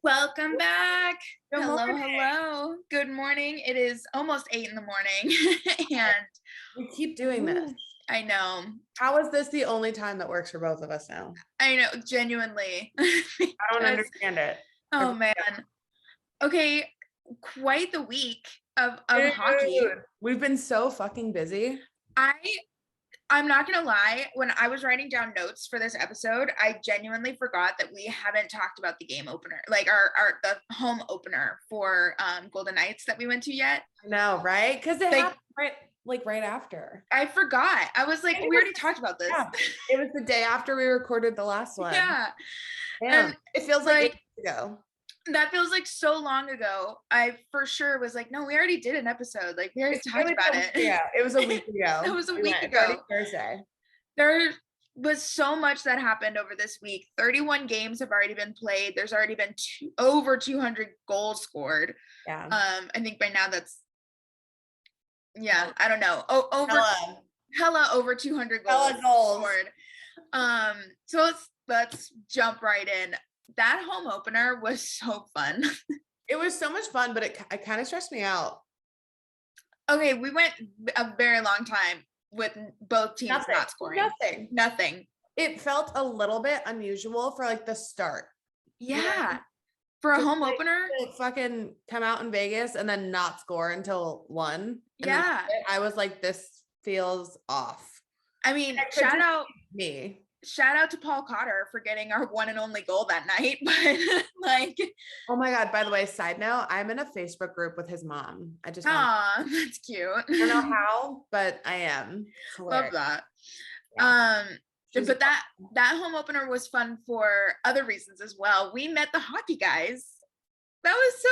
Welcome back. Good Hello, morning. hello. Good morning. It is almost 8 in the morning. And We keep doing this. I know. How is this the only time that works for both of us now? I know, genuinely. I don't understand it. Oh man. Okay, quite the week of hockey. We've been so fucking busy. I'm not gonna lie, when I was writing down notes for this episode, I genuinely forgot that we haven't talked about the game opener, like the home opener for Golden Knights that we went to yet. I know, right? Because it happened right after. I forgot. I was like, we already talked about this. Yeah. It was the day after we recorded the last one. Yeah. Damn. And it feels like ages ago. That feels like so long ago. I for sure was like, no, we already did an episode. Like we already talked about it. Yeah, it was a week ago. It was a week ago. Thursday. There was so much that happened over this week. 31 games have already been played. There's already been over 200 goals scored. Yeah. I think by now that's I don't know. Over 200 goals scored. So let's jump right in. That home opener was so fun. It was so much fun, but it kind of stressed me out. Okay, we went a very long time with both teams not scoring. Nothing. It felt a little bit unusual for like the start. Yeah. For a home opener. To fucking come out in Vegas and then not score until 1. Yeah. I was like, this feels off. I mean, shout out to Paul Cotter for getting our one and only goal that night. But like, oh my God, by the way, side note, I'm in a Facebook group with his mom. I just that's cute. I don't know how, but I am. Love that. Yeah. But that home opener was fun for other reasons as well. We met the hockey guys. That was so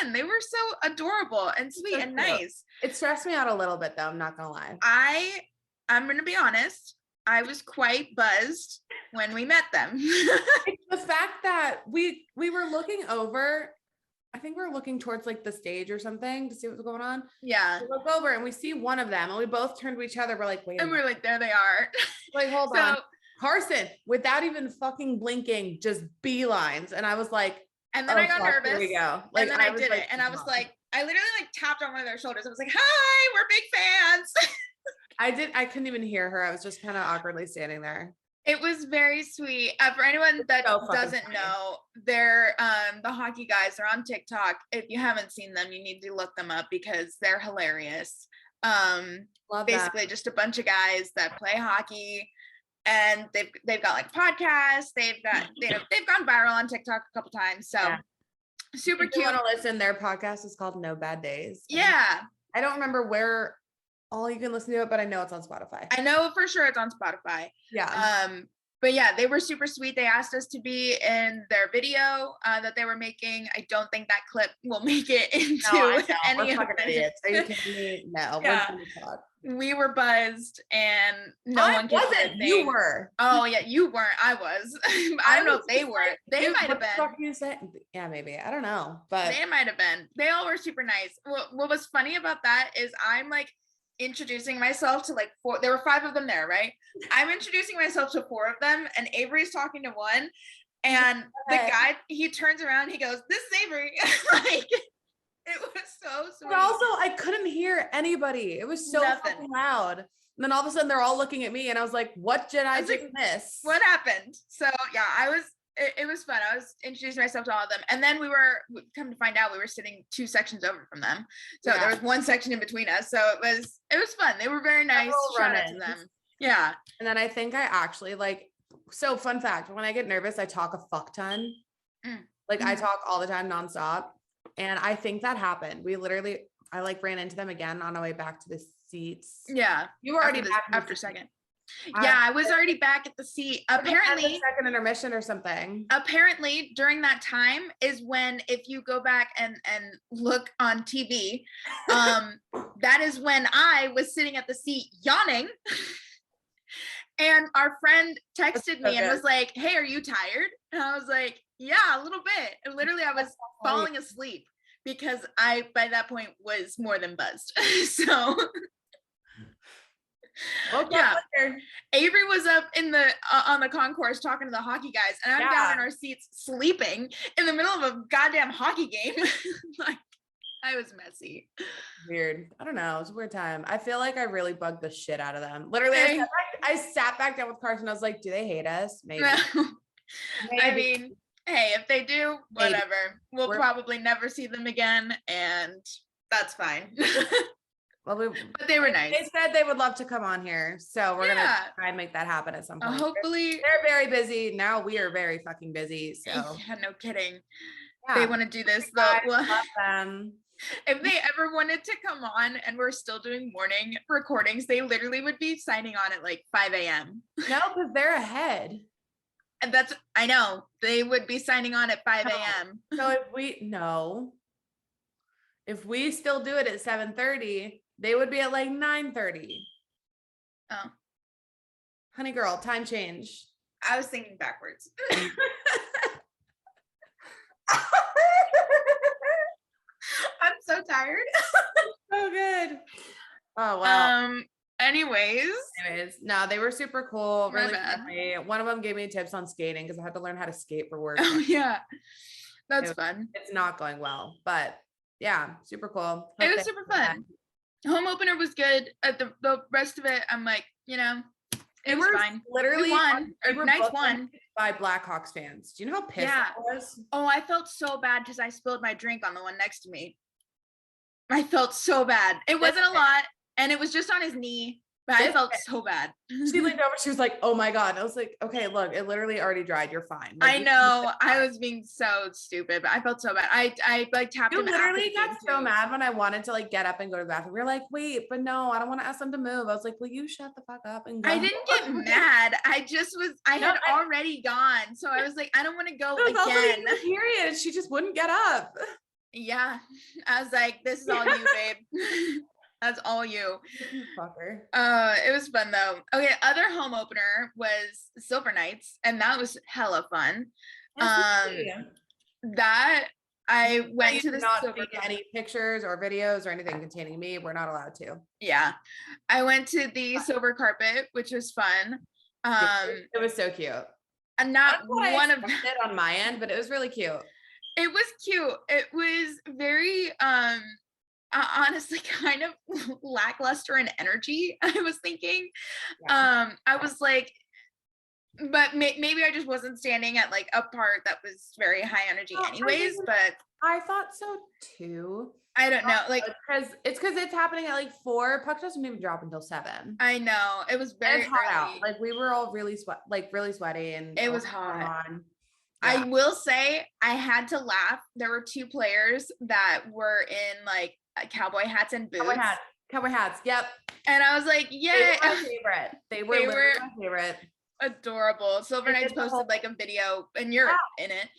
fun. They were so adorable and sweet and nice. It stressed me out a little bit though, I'm not gonna lie. I'm gonna be honest. I was quite buzzed when we met them. The fact that we were looking over, I think we were looking towards like the stage or something to see what was going on. Yeah. We look over and we see one of them and we both turned to each other. We're like, wait. And we're like, there they are. Like, hold on. Karsyn, without even fucking blinking, just beelines. And I was like, and then I got nervous. Here we go. Like, and then I did it. And I was like, I literally like tapped on one of their shoulders. I was like, hi, we're big fans. I couldn't even hear her. I was just kind of awkwardly standing there. It was very sweet. For anyone that doesn't know, they're the hockey guys. They're on TikTok. If you haven't seen them, you need to look them up because they're hilarious. Basically just a bunch of guys that play hockey, and they've got like podcasts. They've gone viral on TikTok a couple times. So super cute. If you want to listen, their podcast is called No Bad Days. Yeah. I don't remember where all you can listen to it, but I know it's on Spotify. I know for sure it's on Spotify. Yeah. But yeah, they were super sweet. They asked us to be in their video that they were making. I don't think that clip will make it into any of the idiots. Are you kidding me? No. Yeah. We were buzzed and no one can say anything. You were. Oh yeah, you weren't. I was. I don't know if they were. They might have been. Yeah, maybe. I don't know. But they might have been. They all were super nice. What was funny about that is I'm like introducing myself to like 4. There were 5 of them there, right? I'm introducing myself to 4 of them, and Avery's talking to one, and the guy, he turns around, he goes, "This is Avery." Like, it was so sweet. But also, I couldn't hear anybody. It was so fucking loud. And then all of a sudden, they're all looking at me, and I was like, "What did I just miss? What happened?" So yeah, it was fun. I was introducing myself to all of them. And then we come to find out we were sitting 2 sections over from them. So there was 1 section in between us. So it was fun. They were very nice. Shout out to them. Yeah. And then I think I actually so fun fact, when I get nervous, I talk a fuck ton. I talk all the time nonstop. And I think that happened. I ran into them again on our way back to the seats. Yeah. You were already after second. Yeah, I was already back at the seat. Apparently, second intermission or something. Apparently, during that time is when, if you go back and look on TV, that is when I was sitting at the seat yawning, and our friend texted me and was like, "Hey, are you tired?" And I was like, "Yeah, a little bit." And literally, I was falling asleep because I, by that point, was more than buzzed. So. Yeah. Avery was up in the on the concourse talking to the hockey guys, and I'm down in our seats sleeping in the middle of a goddamn hockey game. Like, I was messy. Weird. I don't know. It was a weird time. I feel like I really bugged the shit out of them. Literally, I sat back down with Karsyn. I was like, do they hate us? Maybe. I mean, hey, if they do, whatever. We'll probably never see them again, and that's fine. Well, but they were nice. They said they would love to come on here, so we're gonna try and make that happen at some point. Hopefully, they're very busy now. We are very fucking busy. So yeah, no kidding. They want to do this though. Love them. If they ever wanted to come on and we're still doing morning recordings, they literally would be signing on at like 5 a.m. No, because they're ahead. And I know they would be signing on at 5 a.m. So if we still do it at 7:30, they would be at like 9:30. Oh, honey girl, time change. I was thinking backwards. I'm so tired. So good. Oh wow. Anyways, no, they were super cool. Really funny. One of them gave me tips on skating because I had to learn how to skate for work. Oh yeah, that's fun. It's not going well, but yeah, super cool. It was super fun. Home opener was good. The rest of it, I'm like, it was fine. Literally, nice one by Blackhawks fans. Do you know how pissed I was? Oh, I felt so bad because I spilled my drink on the one next to me. I felt so bad. It wasn't a lot, and it was just on his knee. But I felt so bad. She leaned over. She was like, "Oh my god!" I was like, "Okay, look, it literally already dried. You're fine." Like, I know. I was being so stupid, but I felt so bad. I like tapped him. You literally got so mad when I wanted to like get up and go to the bathroom. We were like, "Wait, but no, I don't want to ask them to move." I was like, "Will you shut the fuck up and go?" I didn't get mad. I just was. I had already gone, so I was like, I don't want to go again. Period. She just wouldn't get up. Yeah, I was like, "This is all you, babe." That's all you. Fucker. It was fun though. Okay, other home opener was Silver Knights, and that was hella fun. That I went to the Silver any pictures or videos or anything containing me. We're not allowed to. Yeah, I went to the Silver Carpet, which was fun. It was so cute. And not one of it on my end, but it was really cute. It was cute. It was very honestly kind of lackluster in energy. I was thinking I was like, but maybe I just wasn't standing at like a part that was very high energy anyways, but I thought so too. I don't know, like because it's happening at like 4. Puck doesn't even drop until 7. I know, it was very hot out. Like we were all really sweaty, and it was hot. I will say I had to laugh. There were 2 players that were in like cowboy hats and boots. Cowboy hats. Yep. And I was like, yeah. They were my favorite. They were my favorite. Adorable. Silver Knights posted like a video, and you're in it.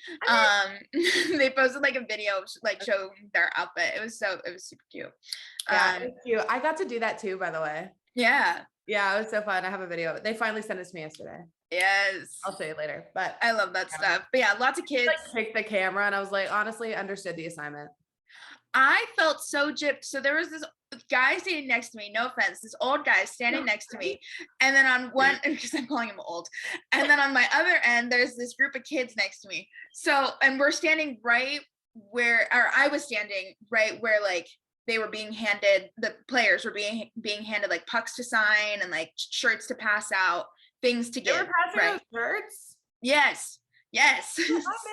They posted like a video like showing their outfit. It was super cute. Yeah, it was cute. I got to do that too, by the way. Yeah. Yeah, it was so fun. I have a video. They finally sent it to me yesterday. Yes. I'll show you later. But I love that stuff. But yeah, lots of kids. Like picked the camera, and I was like, honestly, understood the assignment. I felt so gypped. So there was this guy standing next to me, no offense, this old guy standing next to me. And then on one, because I'm calling him old. And then on my other end, there's this group of kids next to me. So, and we're standing right where, or I was standing right where like they were being handed, the players were being handed like pucks to sign and like shirts to pass out, things to give. They were passing out shirts? Yes.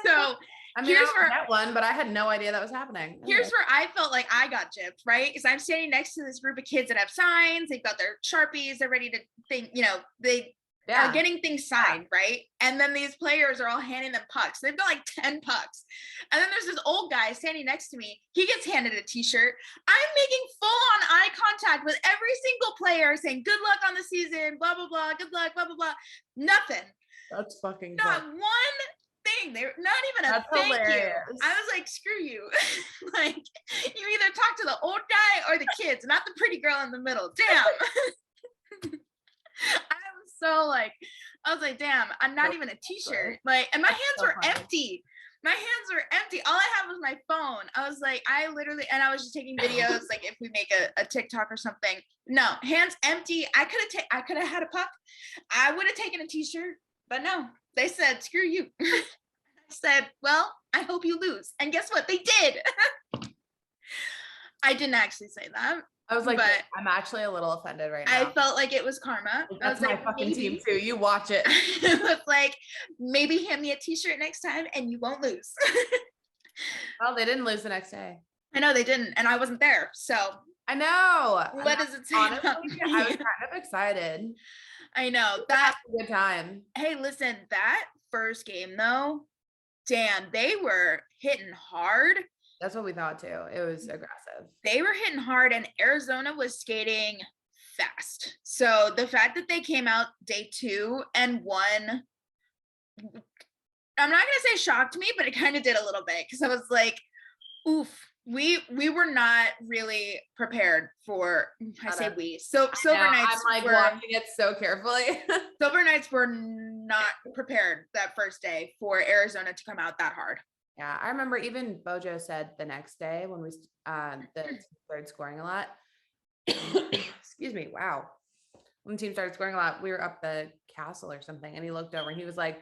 So, I mean, here's where that one, but I had no idea that was happening. Here's where I felt like I got gypped, right? Because I'm standing next to this group of kids that have signs. They've got their Sharpies. They're ready to think, they are getting things signed, right? And then these players are all handing them pucks. They've got like 10 pucks. And then there's this old guy standing next to me. He gets handed a t-shirt. I'm making full-on eye contact with every single player saying, good luck on the season, blah, blah, blah, good luck, blah, blah, blah. Nothing. That's fucking not fun. One thing. They're not even a thank you. I was like, screw you. Like, you either talk to the old guy or the kids, not the pretty girl in the middle. Damn. I was like, damn, I'm not even a t-shirt. Like, and my hands were empty. My hands were empty. All I had was my phone. I was like, I was just taking videos, like if we make a TikTok or something. No, hands empty. I could have had a puck. I would have taken a t-shirt, but no, they said, screw you. I said, well, I hope you lose. And guess what? They did. I didn't actually say that. I was like, but I'm actually a little offended right now. I felt like it was karma. That's I was my like, fucking maybe. team too. You watch it. It was like, maybe hand me a t-shirt next time and you won't lose. Well, they didn't lose the next day. I know they didn't, and I wasn't there. So I know. what does it say? Honestly, I was kind of excited. I know that was a good time. Hey, listen, that first game though, damn, they were hitting hard. That's what we thought too. It was aggressive. They were hitting hard, and Arizona was skating fast. So the fact that they came out day 2 and won, I'm not gonna say shocked me, but it kind of did a little bit, because I was like, oof, we were not really prepared for, so Silver Knights. I'm like watching it so carefully. Silver Knights were not prepared that first day for Arizona to come out that hard. Yeah, I remember even Bojo said the next day when we the team started scoring a lot. Excuse me. Wow. When the team started scoring a lot, we were up the castle or something, and he looked over and he was like,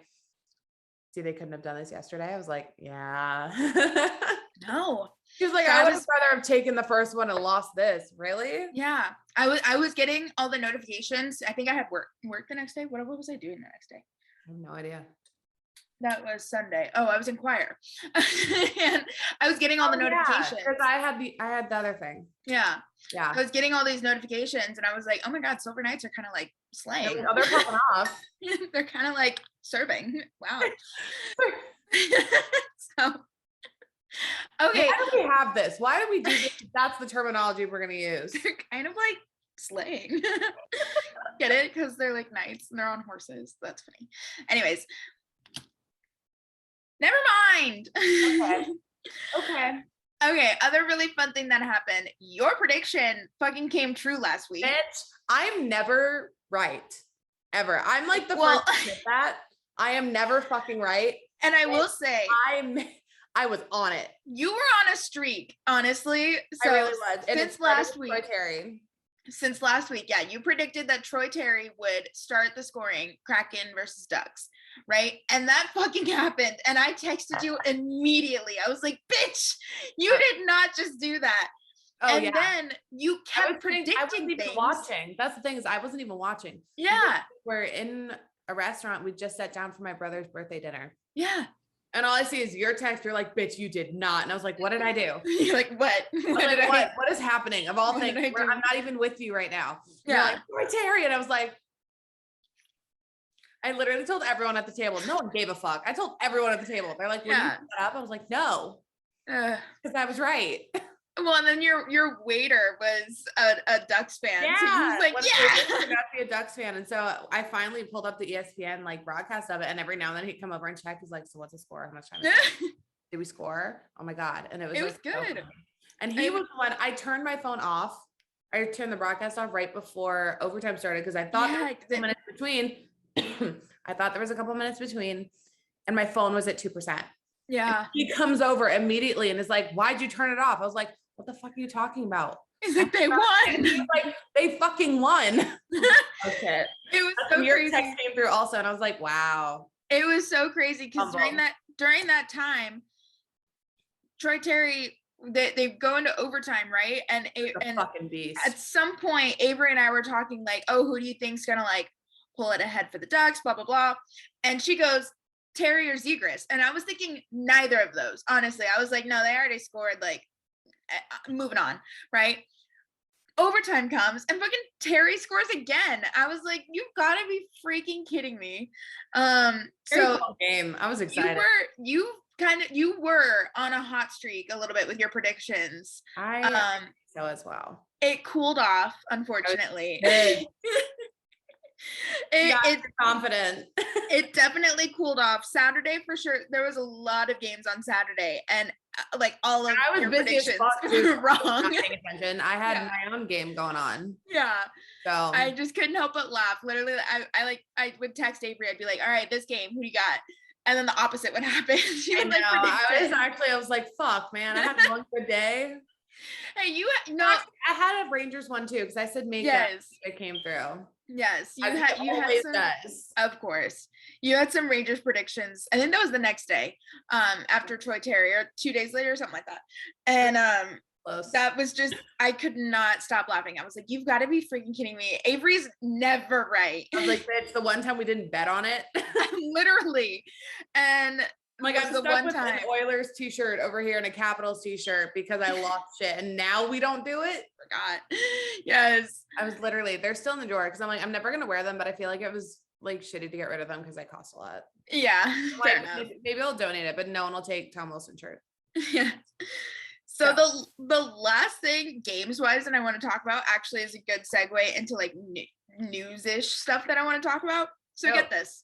"See, they couldn't have done this yesterday." I was like, "Yeah." No. He was like, "I would rather have taken the first one and lost this." Really? Yeah. I was getting all the notifications. I think I had work the next day. What was I doing the next day? I have no idea. That was Sunday. Oh, I was in choir. And I was getting all the notifications. Because I had the other thing. Yeah. Yeah. I was getting all these notifications, and I was like, oh my God, Silver Knights are kind of like slaying. Oh, they're popping off. They're kind of like serving. Wow. So okay. Why do we have this? Why do we do this? That's the terminology we're gonna use. They're kind of like slaying. Get it? Because they're like knights and they're on horses. That's funny. Anyways. Never mind. Okay. Other really fun thing that happened. Your prediction fucking came true last week. Bitch, I'm never right. Ever. I'm like the first to admit that. I am never fucking right. And I will say I was on it. You were on a streak, honestly. So I really was. And since last week. Since last week, yeah, you predicted that Troy Terry would start the scoring, Kraken versus Ducks, right? And that fucking happened. And I texted you immediately. I was like, bitch, you did not just do that. Oh, and then you kept predicting I wasn't even watching. That's the thing, is I wasn't even watching. Yeah. We're in a restaurant. We just sat down for my brother's birthday dinner. Yeah. And all I see is your text. You're like, bitch, you did not. And I was like, what did I do? You're like, what? What is happening? Of all things, I'm not even with you right now. Yeah. You're like, Terry. And I was like, I literally told everyone at the table. No one gave a fuck. I told everyone at the table. They're like, when you put that up? I was like, no. Because I was right. Well, and then your waiter was a Ducks fan. Yeah. So he was like, I got to be a Ducks fan. And so I finally pulled up the ESPN like broadcast of it. And every now and then he'd come over and check. He's like, so what's the score? How much time did we score? Oh my God. And it was good. So and he was the one, I turned my phone off. I turned the broadcast off right before overtime started, because I thought there was a couple minutes between. I thought there was a couple minutes between, and my phone was at 2%. Yeah. And he comes over immediately and is like, why'd you turn it off? I was like, what the fuck are you talking about? He's like, they won. He's like, they fucking won. Okay. It was so your crazy. text came through also, and I was like, wow. It was so crazy, because during that time, Troy Terry, they go into overtime, right? And fucking beast. At some point, Avery and I were talking like, oh, who do you think's gonna like pull it ahead for the Ducks? Blah blah blah. And she goes, Terry or Zegras. And I was thinking neither of those. Honestly, I was like, no, they already scored. Like, moving on, right? Overtime comes and fucking Terry scores again. I was like, you've got to be freaking kidding me. So game. I was excited. You were on a hot streak a little bit with your predictions. I so as well. It cooled off, unfortunately. It's confident. It definitely cooled off. Saturday for sure. There was a lot of games on Saturday, and like all of your predictions were wrong. Not paying attention. I had my own game going on. Yeah. So I just couldn't help but laugh. Literally, I would text Avery. I'd be like, "All right, this game, who do you got?" and then the opposite would happen. She would like I was like, fuck, man, I had one good day. Hey, I had a Rangers one too because I said make it came through. Yes, you had some, of course. You had some Rangers predictions. I think that was the next day, after Troy Terry, or 2 days later, or something like that. And that was just, I could not stop laughing. I was like, you've got to be freaking kidding me. Avery's never right. I was like, it's the one time we didn't bet on it. Literally. And like, I'm stuck with an Oilers t-shirt over here and a Capitals t-shirt because I lost shit, and now we don't do it. Forgot. Yes. I was literally, they're still in the drawer because I'm like, I'm never gonna wear them, but I feel like it was like shitty to get rid of them because they cost a lot. Yeah. Like, maybe I'll donate it, but no one will take Tom Wilson shirt. Yeah. So the last thing games wise that I want to talk about actually is a good segue into like news-ish stuff that I want to talk about. So get this.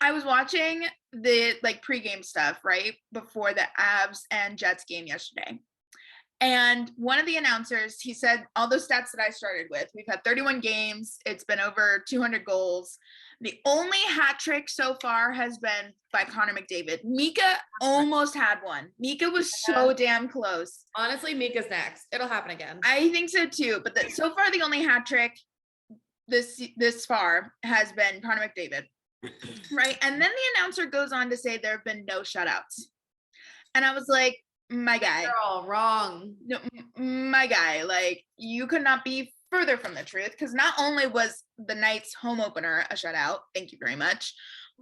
I was watching the like pregame stuff right before the Avs and Jets game yesterday. And one of the announcers, he said all those stats that I started with. We've had 31 games. It's been over 200 goals. The only hat trick so far has been by Connor McDavid. Mika almost had one. Mika was so damn close. Honestly, Mika's next. It'll happen again. I think so too. But so far, the only hat trick this far has been Connor McDavid. Right. And then the announcer goes on to say there have been no shutouts. And I was like, my guy. You're all wrong. No, my guy, like, you could not be further from the truth, because not only was the Knights home opener a shutout, thank you very much,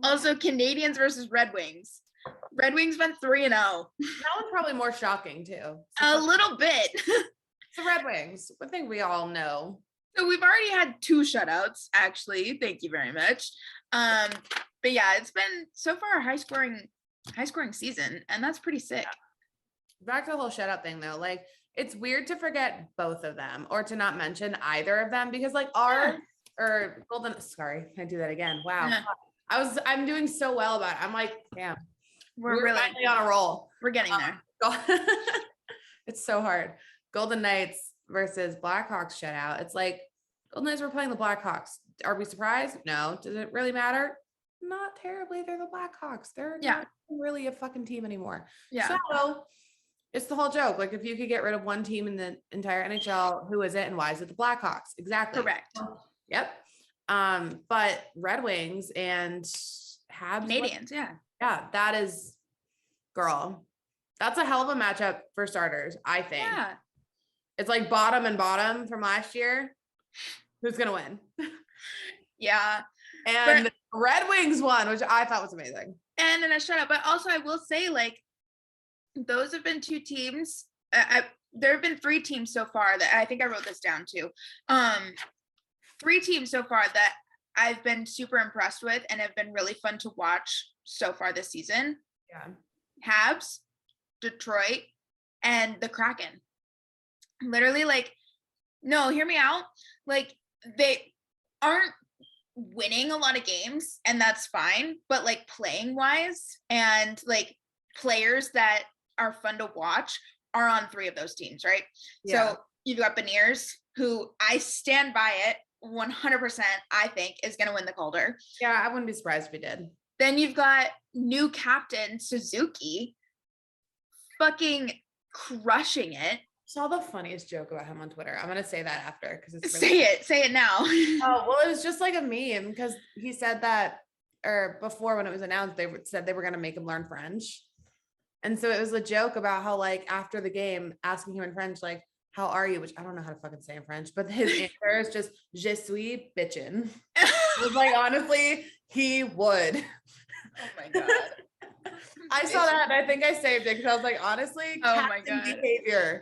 also Canadians versus Red Wings. Red Wings went 3-0. That one's probably more shocking too. A little bit. The Red Wings, I think we all know. So we've already had 2 shutouts, actually. Thank you very much. But yeah, it's been so far a high scoring season, and that's pretty sick. Back to the whole shutout thing though, like, it's weird to forget both of them or to not mention either of them, because like sorry, can I do that again? Wow. Yeah. I'm doing so well about it. I'm like, damn, we're really on a roll. We're getting there. It's so hard. Golden Knights versus Blackhawks shutout. It's like, Golden Knights were playing the Blackhawks. Are we surprised? No. Does it really matter? Not terribly. They're the Blackhawks. They're not really a fucking team anymore. Yeah. So it's the whole joke. Like, if you could get rid of one team in the entire NHL, who is it and why is it the Blackhawks? Exactly. Correct. Yep. But Red Wings and Habs. Canadians, yeah, that is, girl, that's a hell of a matchup for starters, I think. Yeah. It's like bottom and bottom from last year. Who's gonna win? Yeah. And the Red Wings won, which I thought was amazing. And then a shutout. But also I will say, like, those have been 2 teams. There have been 3 teams so far that I think I wrote this down too. 3 teams so far that I've been super impressed with and have been really fun to watch so far this season. Yeah. Habs, Detroit, and the Kraken. Literally, like, no, hear me out. Like, they aren't winning a lot of games, and that's fine. But like, playing wise and like players that are fun to watch are on 3 of those teams, right? Yeah. So you've got Beniers, who I stand by it 100%, I think is going to win the Calder. Yeah, I wouldn't be surprised if he did. Then you've got new captain Suzuki fucking crushing it. Saw the funniest joke about him on Twitter. I'm going to say that after, because it's really say it now. Oh, well, it was just like a meme, because he said that, or before when it was announced, they said they were going to make him learn French. And so it was a joke about how, like, after the game, asking him in French, like, how are you? Which I don't know how to fucking say in French, but his answer is just, je suis bitchin'. It was like, honestly, he would. Oh my God. I saw that and I think I saved it because I was like, honestly, captain behavior.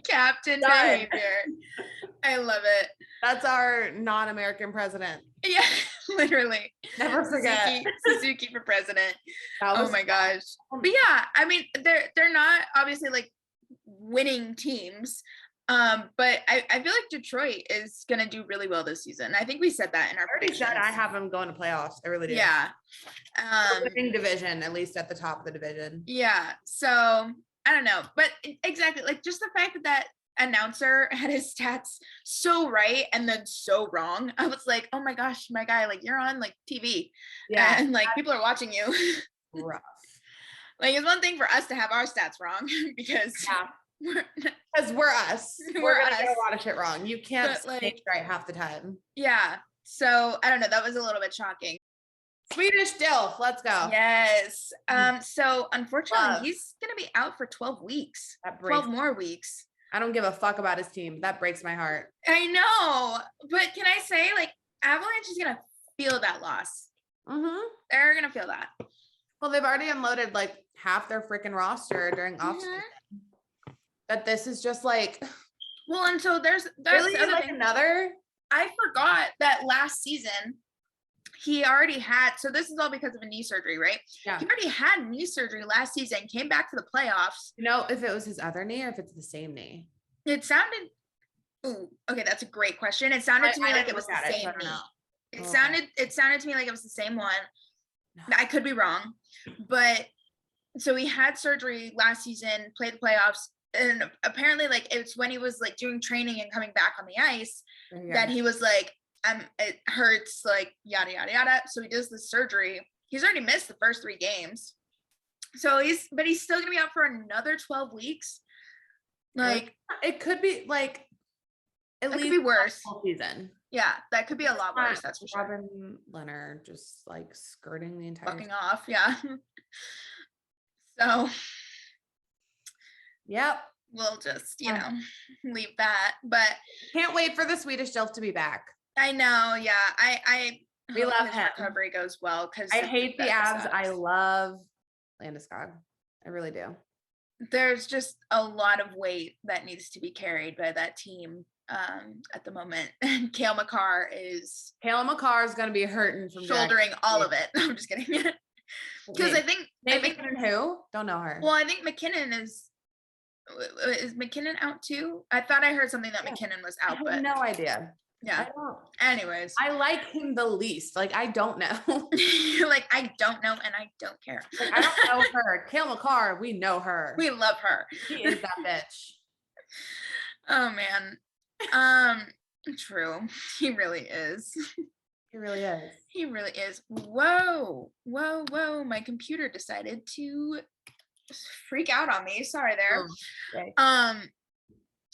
Captain behavior. I love it. That's our non-American president. Yeah, literally. Never forget. Suzuki for president. Oh my gosh. But yeah, I mean, they're not obviously like winning teams. But I feel like Detroit is gonna do really well this season. I think we said that in our predictions. I have them going to playoffs. I really do. Yeah. Winning division, at least at the top of the division. Yeah. So I don't know, but exactly, like, just the fact that announcer had his stats so right and then so wrong. I was like, oh my gosh, my guy, like you're on like TV, and like people are watching you. Rough. Like it's one thing for us to have our stats wrong because we're us. We're gonna get a lot of shit wrong. You can't like right half the time. Yeah. So I don't know. That was a little bit shocking. Swedish Dilf, let's go. Yes. So unfortunately, he's gonna be out for 12 weeks. 12 more weeks. I don't give a fuck about his team. That breaks my heart. I know, but can I say, like, Avalanche is gonna feel that loss. They're gonna feel that. Well, they've already unloaded like half their freaking roster during off season. But this is just like, well, and so there's really like another. I forgot that last season he already had, so this is all because of a knee surgery, right? Yeah. He already had knee surgery last season, came back for the playoffs. You know, if it was his other knee or if it's the same knee? It sounded, okay, that's a great question. It sounded to me like it was the same knee. It sounded to me like it was the same one. I could be wrong, but so he had surgery last season, played the playoffs, and apparently like it's when he was like doing training and coming back on the ice that he was like, it hurts, like yada yada yada. So he does this surgery. He's already missed the first 3 games. So he's still gonna be out for another 12 weeks. Like it could be like at least could be worse. Whole season. Yeah, that could be a lot worse. That's for sure. Robin Leonard just like skirting the entire fucking off. Yeah. So yep. We'll just, leave that. But can't wait for the Swedish Dilf to be back. I know. Yeah. We love his recovery goes well because I hate the abs. I love Landeskog. I really do. There's just a lot of weight that needs to be carried by that team at the moment. And Cale Makar is going to be hurting from shouldering all of it. I'm just kidding. Because I think who? Don't know her. Well, I think McKinnon is McKinnon out too? I thought I heard something that McKinnon was out, but no idea. Yeah. Anyways, I like him the least. Like I don't know. Like I don't know, and I don't care. Like, I don't know her. Cale Makar, we know her. We love her. She is that bitch. Oh man. True. He really is. He really is. He really is. Whoa. My computer decided to freak out on me. Sorry there. Okay.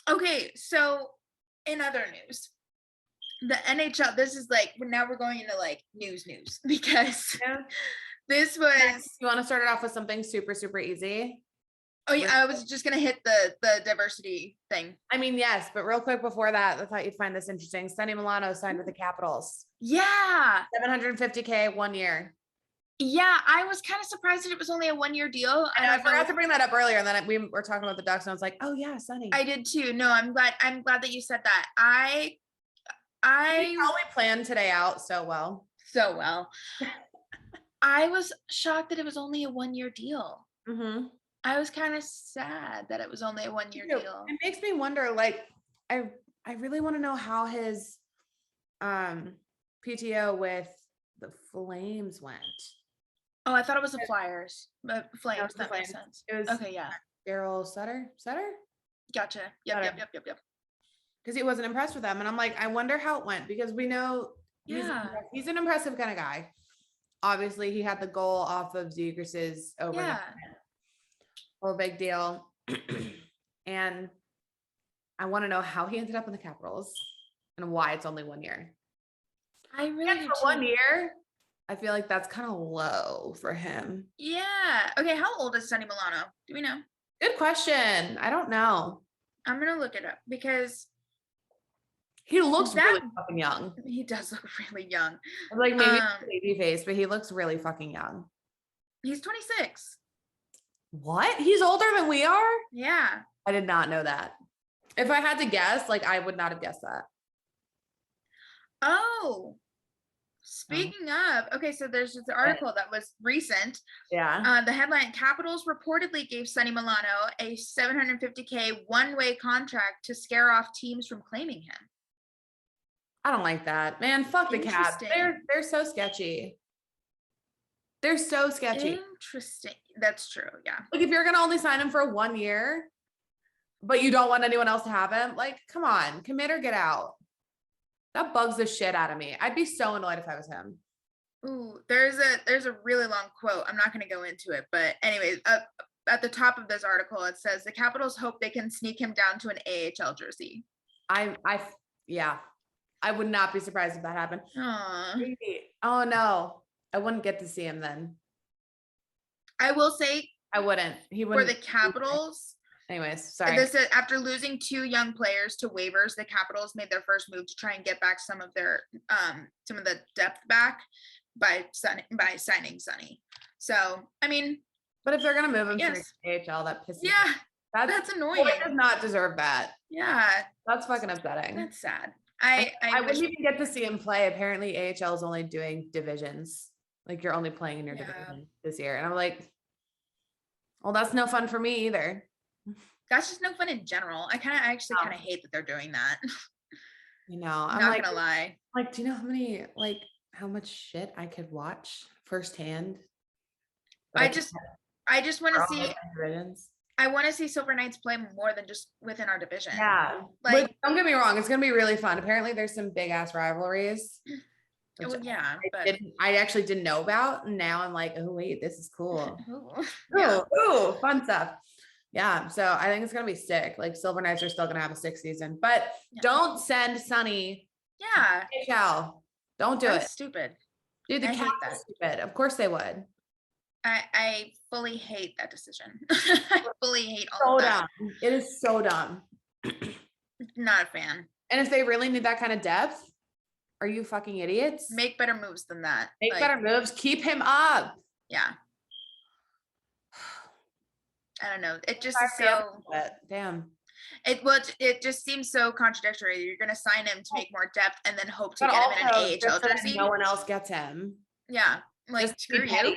Okay, so in other news, the NHL, this is like, now we're going into like news because this was. You want to start it off with something super, super easy? Oh yeah, I was just gonna hit the diversity thing. I mean, yes, but real quick before that, I thought you'd find this interesting. Sonny Milano signed with the Capitals. Yeah. $750K 1 year. Yeah, I was kind of surprised that it was only a 1 year deal. And I forgot to bring that up earlier, and then we were talking about the Ducks, and I was like, "Oh yeah, Sonny." I did too. No, I'm glad that you said that. I probably planned today out so well. I was shocked that it was only a 1 year deal. Mm-hmm. I was kind of sad that it was only a 1 year deal. It makes me wonder. Like, I really want to know how his PTO with the Flames went. Oh, I thought it was the Flyers, but Flames. That makes sense. It was okay. Yeah. Daryl Sutter. Gotcha. Yep. Because he wasn't impressed with them, and I'm like, I wonder how it went, because we know he's an impressive kind of guy. Obviously, he had the goal off of Zegras' over. Yeah. Whole big deal. And I want to know how he ended up in the Capitals and why it's only 1 year. I really do. For 1 year, I feel like that's kind of low for him. Yeah. Okay. How old is Sonny Milano? Do we know? Good question. I don't know. I'm going to look it up because he looks really fucking young. He does look really young. Like maybe baby face, but he looks really fucking young. He's 26. What? He's older than we are? Yeah. I did not know that. If I had to guess, like I would not have guessed that. Oh. Speaking of, okay, so there's this article that was recent. Yeah. The headline: Capitals reportedly gave Sonny Milano a $750K one-way contract to scare off teams from claiming him. I don't like that, man. Fuck the Caps. They're so sketchy. They're so sketchy. Interesting. That's true. Yeah. Like if you're gonna only sign him for 1 year, but you don't want anyone else to have him. Like, come on, commit or get out. That bugs the shit out of me. I'd be so annoyed if I was him. Ooh, there's a really long quote. I'm not going to go into it, but anyways, at the top of this article, it says the Capitals hope they can sneak him down to an AHL jersey. Yeah, I would not be surprised if that happened. Aww. Oh no, I wouldn't get to see him then. I will say I wouldn't. He wouldn't. For the Capitals. Anyways, sorry. This is after losing 2 young players to waivers, the Capitals made their first move to try and get back some of their some of the depth back by signing Sonny. So I mean, but if they're gonna move him to the AHL, that pisses. Yeah, that's annoying. He does not deserve that. Yeah, that's fucking upsetting. That's sad. I wouldn't even get to see him play. Apparently, AHL is only doing divisions. Like you're only playing in your division this year, and I'm like, well, that's no fun for me either. That's just no fun in general. I actually kind of hate that they're doing that. You know, I'm not gonna lie. Like, do you know how much shit I could watch firsthand? I just want to see. I want to see Silver Knights play more than just within our division. Yeah, like don't get me wrong, it's gonna be really fun. Apparently, there's some big ass rivalries. Well, yeah, I actually didn't know about. And now I'm like, oh wait, this is cool. Ooh, fun stuff. Yeah, so I think it's gonna be sick. Like Silver Knights are still gonna have a 6th season, but don't send Sonny. Yeah, don't do it. Stupid. Dude, the Caps are stupid. Of course they would. I fully hate that decision. I fully hate all of that. Dumb. It is so dumb. Not a fan. And if they really need that kind of depth, are you fucking idiots? Make better moves than that. Make better moves. Keep him up. Yeah. I don't know. It just is so damn. It just seems so contradictory. You're gonna sign him to make more depth and then hope to get him in an AHL jersey. No one else gets him. Yeah. Like just screw you.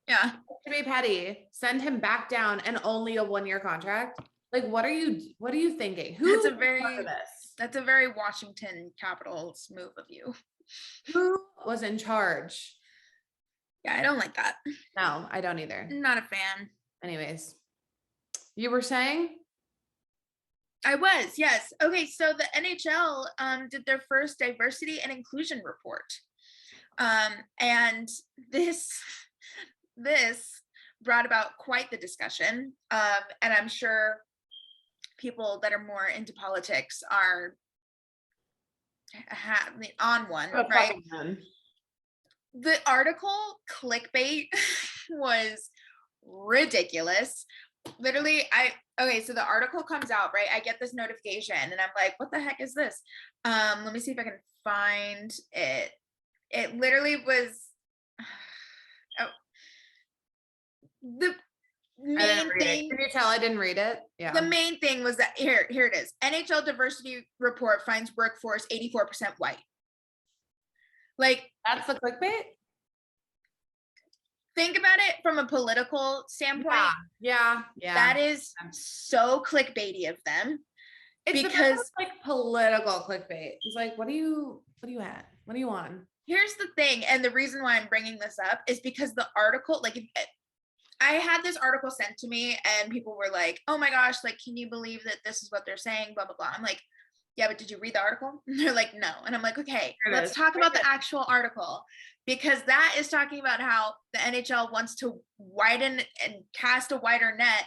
Yeah. To be petty. Send him back down and only a 1-year contract. Like what are you thinking? That's a very Washington Capitals move of you. Who was in charge? Yeah, I don't like that. No, I don't either. Not a fan. Anyways, you were saying? I was, yes. Okay, so the NHL did their first diversity and inclusion report. And this brought about quite the discussion. And I'm sure people that are more into politics are on one, right? The article clickbait was ridiculous. Literally, so the article comes out, right? I get this notification and I'm like, what the heck is this? Let me see if I can find it. It literally was the main thing. Can you tell I didn't read it? Yeah. The main thing was that here it is. NHL diversity report finds workforce 84% white. Like that's the clickbait? Think about it from a political standpoint. Yeah. That is so clickbaity of them. It's because like political clickbait. It's like, what are you at? What are you on? Here's the thing, and the reason why I'm bringing this up is because the article, like, I had this article sent to me, and people were like, "Oh my gosh, like, can you believe that this is what they're saying?" Blah blah blah. I'm like, "Yeah, but did you read the article?" And they're like, "No," and I'm like, "Okay, let's talk about the actual article." Because that is talking about how the NHL wants to widen and cast a wider net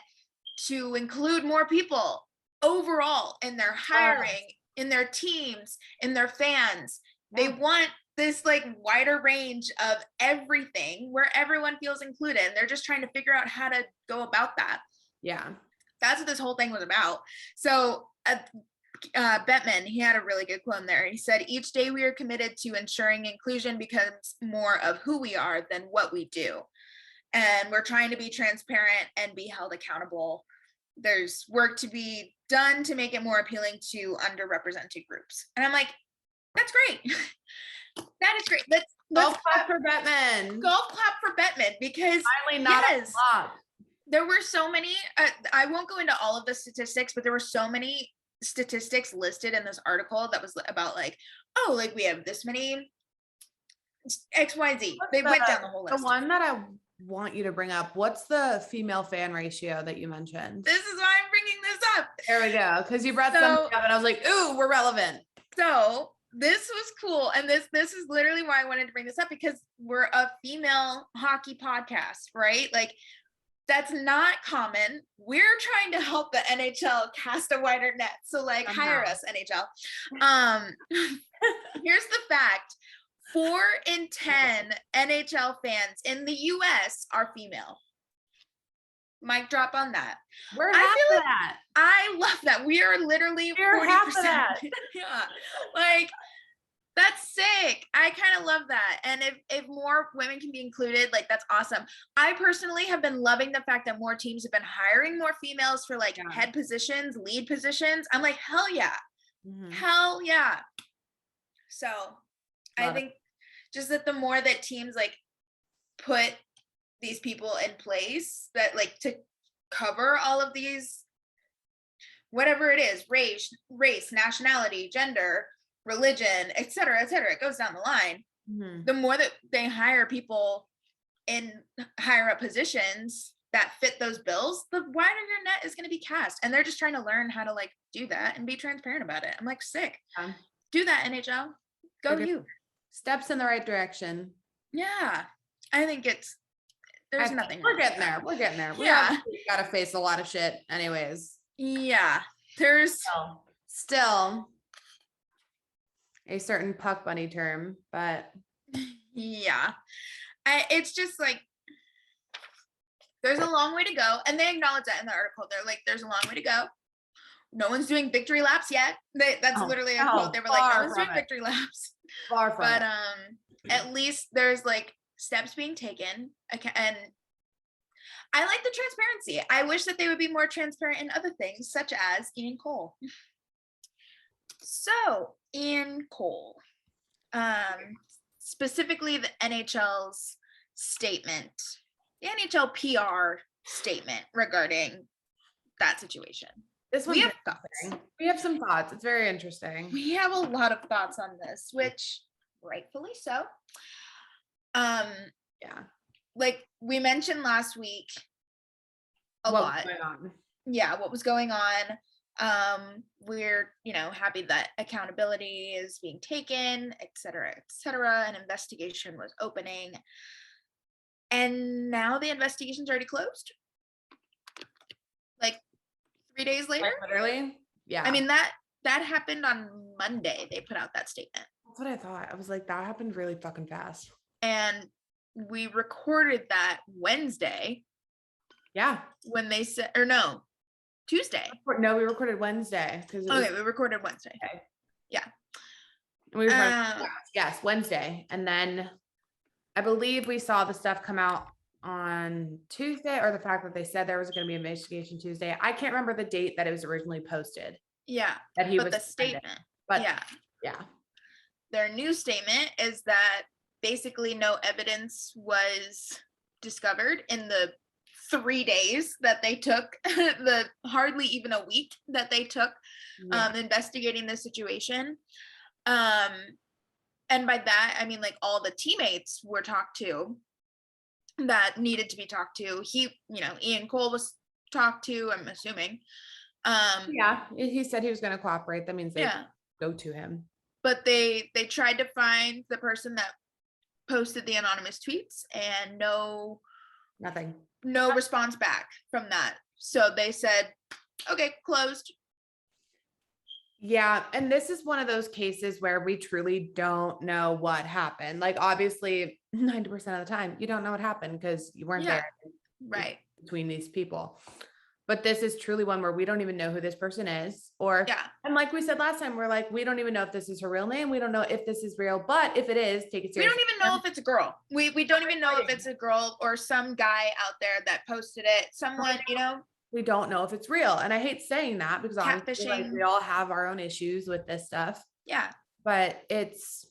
to include more people overall in their hiring, in their teams, in their fans. They want this like wider range of everything where everyone feels included. And they're just trying to figure out how to go about that. Yeah. That's what this whole thing was about. So Bettman, he had a really good quote in there. He said, "Each day we are committed to ensuring inclusion becomes more of who we are than what we do. And we're trying to be transparent and be held accountable. There's work to be done to make it more appealing to underrepresented groups." And I'm like, that's great. That is great. Let's golf clap for Bettman. Golf clap for Bettman, because finally not a flop. There were so many, I won't go into all of the statistics, but there were so many statistics listed in this article that was about like, oh, like we have this many XYZ. They went down the whole list. The one that want you to bring up. What's the female fan ratio that you mentioned? This is why I'm bringing this up. There we go. Because you brought something up and I was like, ooh, we're relevant. So this was cool. And this is literally why I wanted to bring this up, because we're a female hockey podcast, right? Like, that's not common. We're trying to help the NHL cast a wider net. So like, hire us, NHL. Here's the fact. 4 in 10 NHL fans in the US are female. Mic drop on that. We're half of that. I love that. We are literally 40%. Half of that. Yeah. Like, that's sick. I kind of love that. And if more women can be included, like, that's awesome. I personally have been loving the fact that more teams have been hiring more females for like head positions, lead positions. I'm like, hell yeah. Mm-hmm. Hell yeah. So I think just that the more that teams like put these people in place that like to cover all of these, whatever it is, race, nationality, gender, religion, et cetera, it goes down the line. Mm-hmm. The more that they hire people in higher up positions that fit those bills, the wider your net is going to be cast. And they're just trying to learn how to like do that and be transparent about it. I'm like, sick. Do that, NHL. Go you. Steps in the right direction. Yeah. I think there's nothing. We're getting there. We're getting there. Yeah. We got to face a lot of shit anyways. Yeah. There's still a certain puck bunny term, but yeah, it's just like there's a long way to go, and they acknowledge that in the article. They're like, there's a long way to go. No one's doing victory laps yet. That's literally a quote. They were like, no one's doing victory laps. Far from but at least there's like steps being taken, and I like the transparency. I wish that they would be more transparent in other things, such as Ian Cole. So Ian Cole, specifically the NHL's statement, the NHL PR statement regarding that situation. We have thoughts. We have some thoughts. It's very interesting. We have a lot of thoughts on this, which rightfully so. Yeah. Like we mentioned last week, a lot. Yeah, what was going on. We're, happy that accountability is being taken, et cetera, an investigation was opening. And now the investigation's already closed. Like 3 days later. Like literally? Yeah. I mean, that happened on Monday. They put out that statement. That's what I thought. I was like, that happened really fucking fast. And we recorded that Wednesday. Yeah. When they said, or no, Tuesday. No, we recorded Wednesday. We recorded Wednesday. Okay. Yeah. And we recorded, yes, Wednesday. And then I believe we saw the stuff come out on Tuesday, or the fact that they said there was going to be an investigation Tuesday. I can't remember the date that it was originally posted. Yeah. That but the statement. But yeah. Their new statement is that basically no evidence was discovered in the 3 days that they took, the hardly even a week that they took investigating the situation. And by that, I mean, like all the teammates were talked to that needed to be talked to. Ian Cole was talked to, I'm assuming. Yeah, he said he was going to cooperate. That means they go to him. But they tried to find the person that posted the anonymous tweets, and no response back from that. So they said, okay, closed. Yeah. And this is one of those cases where we truly don't know what happened. Like, obviously 90% of the time you don't know what happened because you weren't there between these people. But this is truly one where we don't even know who this person is, and like we said last time, we're like, we don't even know if this is her real name. We don't know if this is real, but if it is, take it seriously. We don't even know if it's a girl. We don't even know if it's a girl or some guy out there that posted it. Someone, we don't know if it's real. And I hate saying that because obviously like, we all have our own issues with this stuff. Yeah. But it's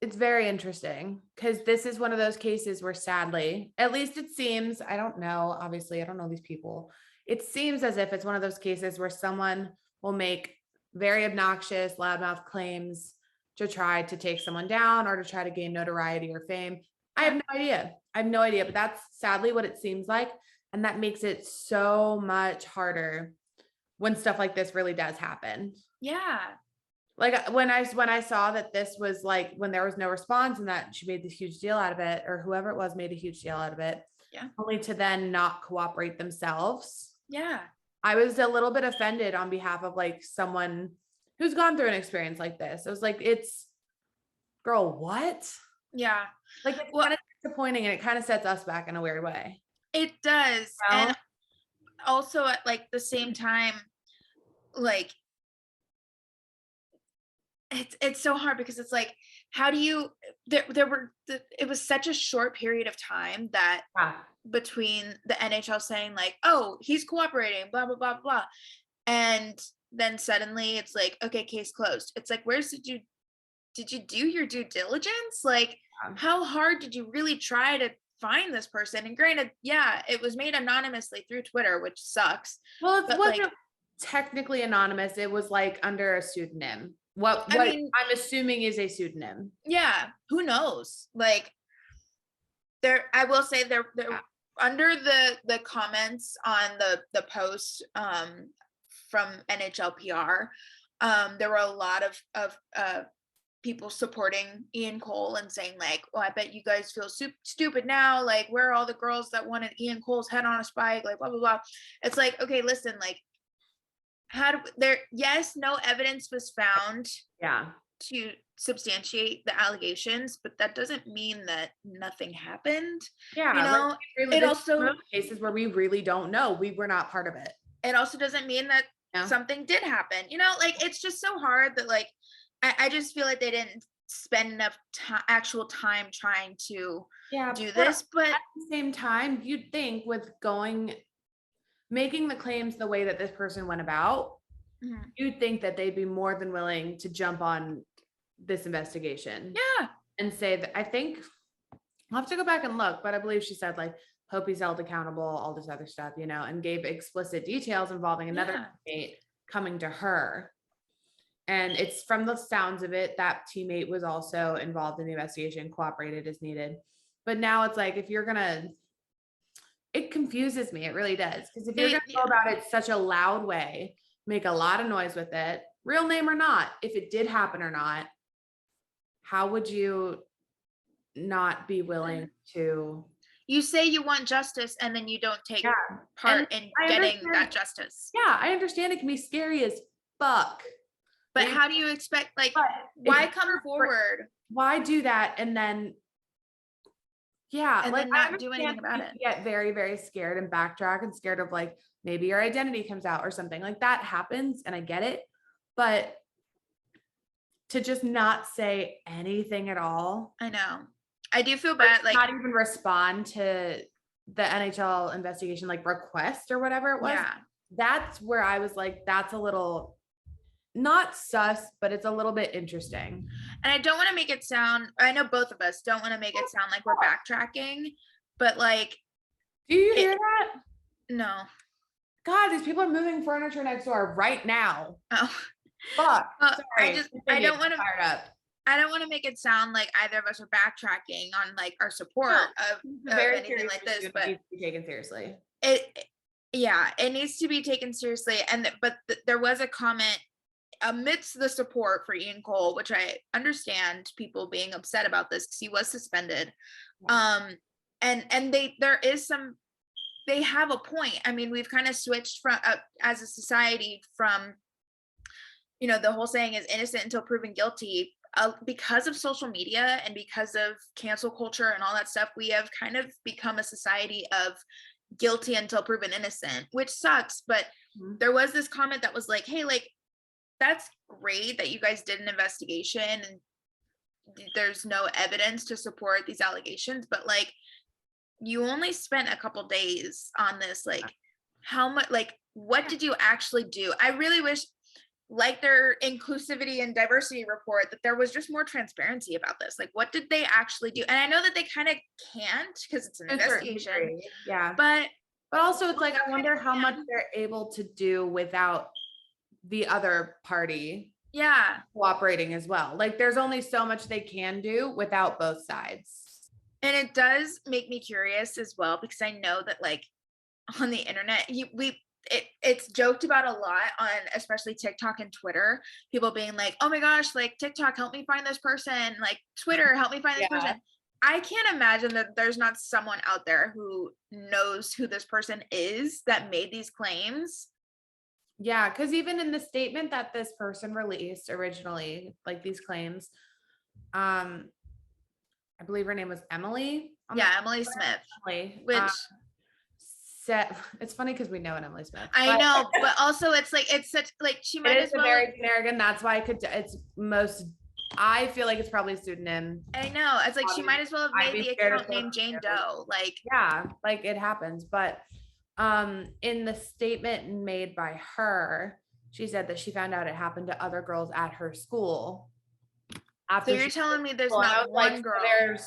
very interesting because this is one of those cases where sadly, at least it seems, I don't know, obviously I don't know these people. It seems as if it's one of those cases where someone will make very obnoxious, loudmouth claims to try to take someone down or to try to gain notoriety or fame. I have no idea. I have no idea, but that's sadly what it seems like. And that makes it so much harder when stuff like this really does happen. Yeah. Like when I saw that this was like when there was no response and that she made this huge deal out of it, or whoever it was made a huge deal out of it, yeah, only to then not cooperate themselves. Yeah. I was a little bit offended on behalf of like someone who's gone through an experience like this. It was like, it's girl, what? Yeah. Like it's kind of disappointing and it kind of sets us back in a weird way. It does. You know? And also at like the same time, like it's so hard because it's like, how do you it was such a short period of time that between the NHL saying like, oh, he's cooperating, blah blah blah blah, and then suddenly it's like, okay, case closed. It's like, did you do your due diligence? Like, how hard did you really try to find this person? And granted, yeah, it was made anonymously through Twitter, which sucks. Well, it wasn't like, technically anonymous. It was like under a pseudonym. What I mean, I'm assuming is a pseudonym. Yeah, who knows? Like, I will say there under the comments on the post from NHL PR, there were a lot of people supporting Ian Cole and saying like, well, I bet you guys feel stupid now. Like, where are all the girls that wanted Ian Cole's head on a spike? Like, blah blah blah. It's like, okay, listen, like, yes, no evidence was found to substantiate the allegations, but that doesn't mean that nothing happened. You know, it also cases where we really don't know. We were not part of it. It also doesn't mean that something did happen. You know, like, it's just so hard that like I just feel like they didn't spend enough actual time trying to do this. But at the same time, you'd think with making the claims the way that this person went about, you'd think that they'd be more than willing to jump on this investigation. Yeah. And say that, I think I'll have to go back and look, but I believe she said like, hope he's held accountable, all this other stuff, you know, and gave explicit details involving another teammate coming to her. And it's from the sounds of it, that teammate was also involved in the investigation, cooperated as needed. But now it's like, if you're gonna, it confuses me. It really does. Because if you're going to go about it such a loud way, make a lot of noise with it, real name or not, if it did happen or not, how would you not be willing to? You say you want justice and then you don't take part in getting that justice. Yeah, I understand it can be scary as fuck. But how do you expect, like, why come forward? Why do that and then and like, then not do anything about it? Get very, very scared and backtrack and scared of like, maybe your identity comes out or something like that happens. And I get it, but to just not say anything at all. I know. I do feel bad. Like, not even respond to the NHL investigation, like request or whatever it was. Yeah. That's where I was like, that's a little not sus, but it's a little bit interesting. And I don't want to make it sound, I know both of us don't want to make it sound like we're backtracking, but like, do you hear that? No. God, these people are moving furniture next door right now. Oh, fuck. Sorry. I don't want to make it sound like either of us are backtracking on like our support of anything like this, but it needs to be taken seriously. It needs to be taken seriously. And but there was a comment amidst the support for Ian Cole, which I understand people being upset about this because he was suspended. And they have a point. I mean, we've kind of switched from as a society from, you know, the whole saying is innocent until proven guilty. Because of social media and because of cancel culture and all that stuff, we have kind of become a society of guilty until proven innocent, which sucks. But there was this comment that was like, hey, like, that's great that you guys did an investigation and there's no evidence to support these allegations, but like, you only spent a couple days on this. Like, how much, like, what did you actually do? I really wish, like their inclusivity and diversity report, that there was just more transparency about this. Like, what did they actually do? And I know that they kind of can't because it's an investigation. Yeah. But also it's like, I wonder how much they're able to do without the other party cooperating as well. Like, there's only so much they can do without both sides. And it does make me curious as well, because I know that like on the internet, it's joked about a lot on especially TikTok and Twitter. People being like, "Oh my gosh, like TikTok, help me find this person. Like Twitter, help me find this person." I can't imagine that there's not someone out there who knows who this person is that made these claims. Yeah, because even in the statement that this person released originally, like these claims, I believe her name was Emily. Yeah, Emily Smith. Emily, which said it's funny because we know an Emily Smith. I know, but also it's like it's such like she might It as is a well. very generic, and that's why it's most. I feel like it's probably a pseudonym. I know. It's like she might as well have I'd made be the scared account to named Jane post Doe. Like, yeah, like it happens. But in the statement made by her, she said that she found out it happened to other girls at her school. so you're telling me there's And I not was one like, girl.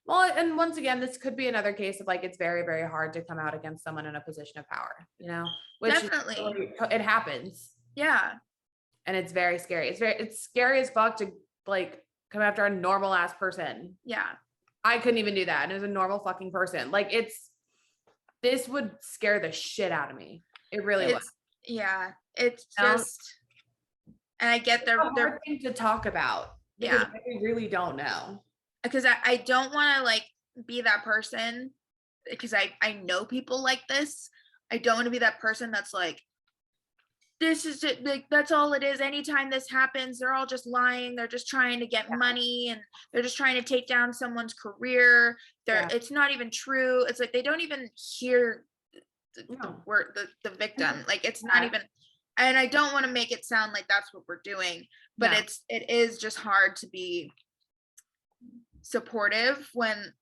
well, and once again, this could be another case of like it's very, very hard to come out against someone in a position of power, you know, which Definitely. it happens. Yeah. And it's very scary. It's scary as fuck to like come after a normal ass person. Yeah. I couldn't even do that. And it was a normal fucking person. Like this would scare the shit out of me. It really would. Yeah. It's just, and I get they're hard thing to talk about. Because we really don't know. Because I don't want to like be that person, because I know people like this. I don't want to be that person that's like, this is it, like that's all it is. Anytime this happens, they're all just lying. They're just trying to get money, and they're just trying to take down someone's career. It's not even true. It's like they don't even hear the word the victim. Like it's not even. And I don't want to make it sound like that's what we're doing, but it is just hard to be supportive when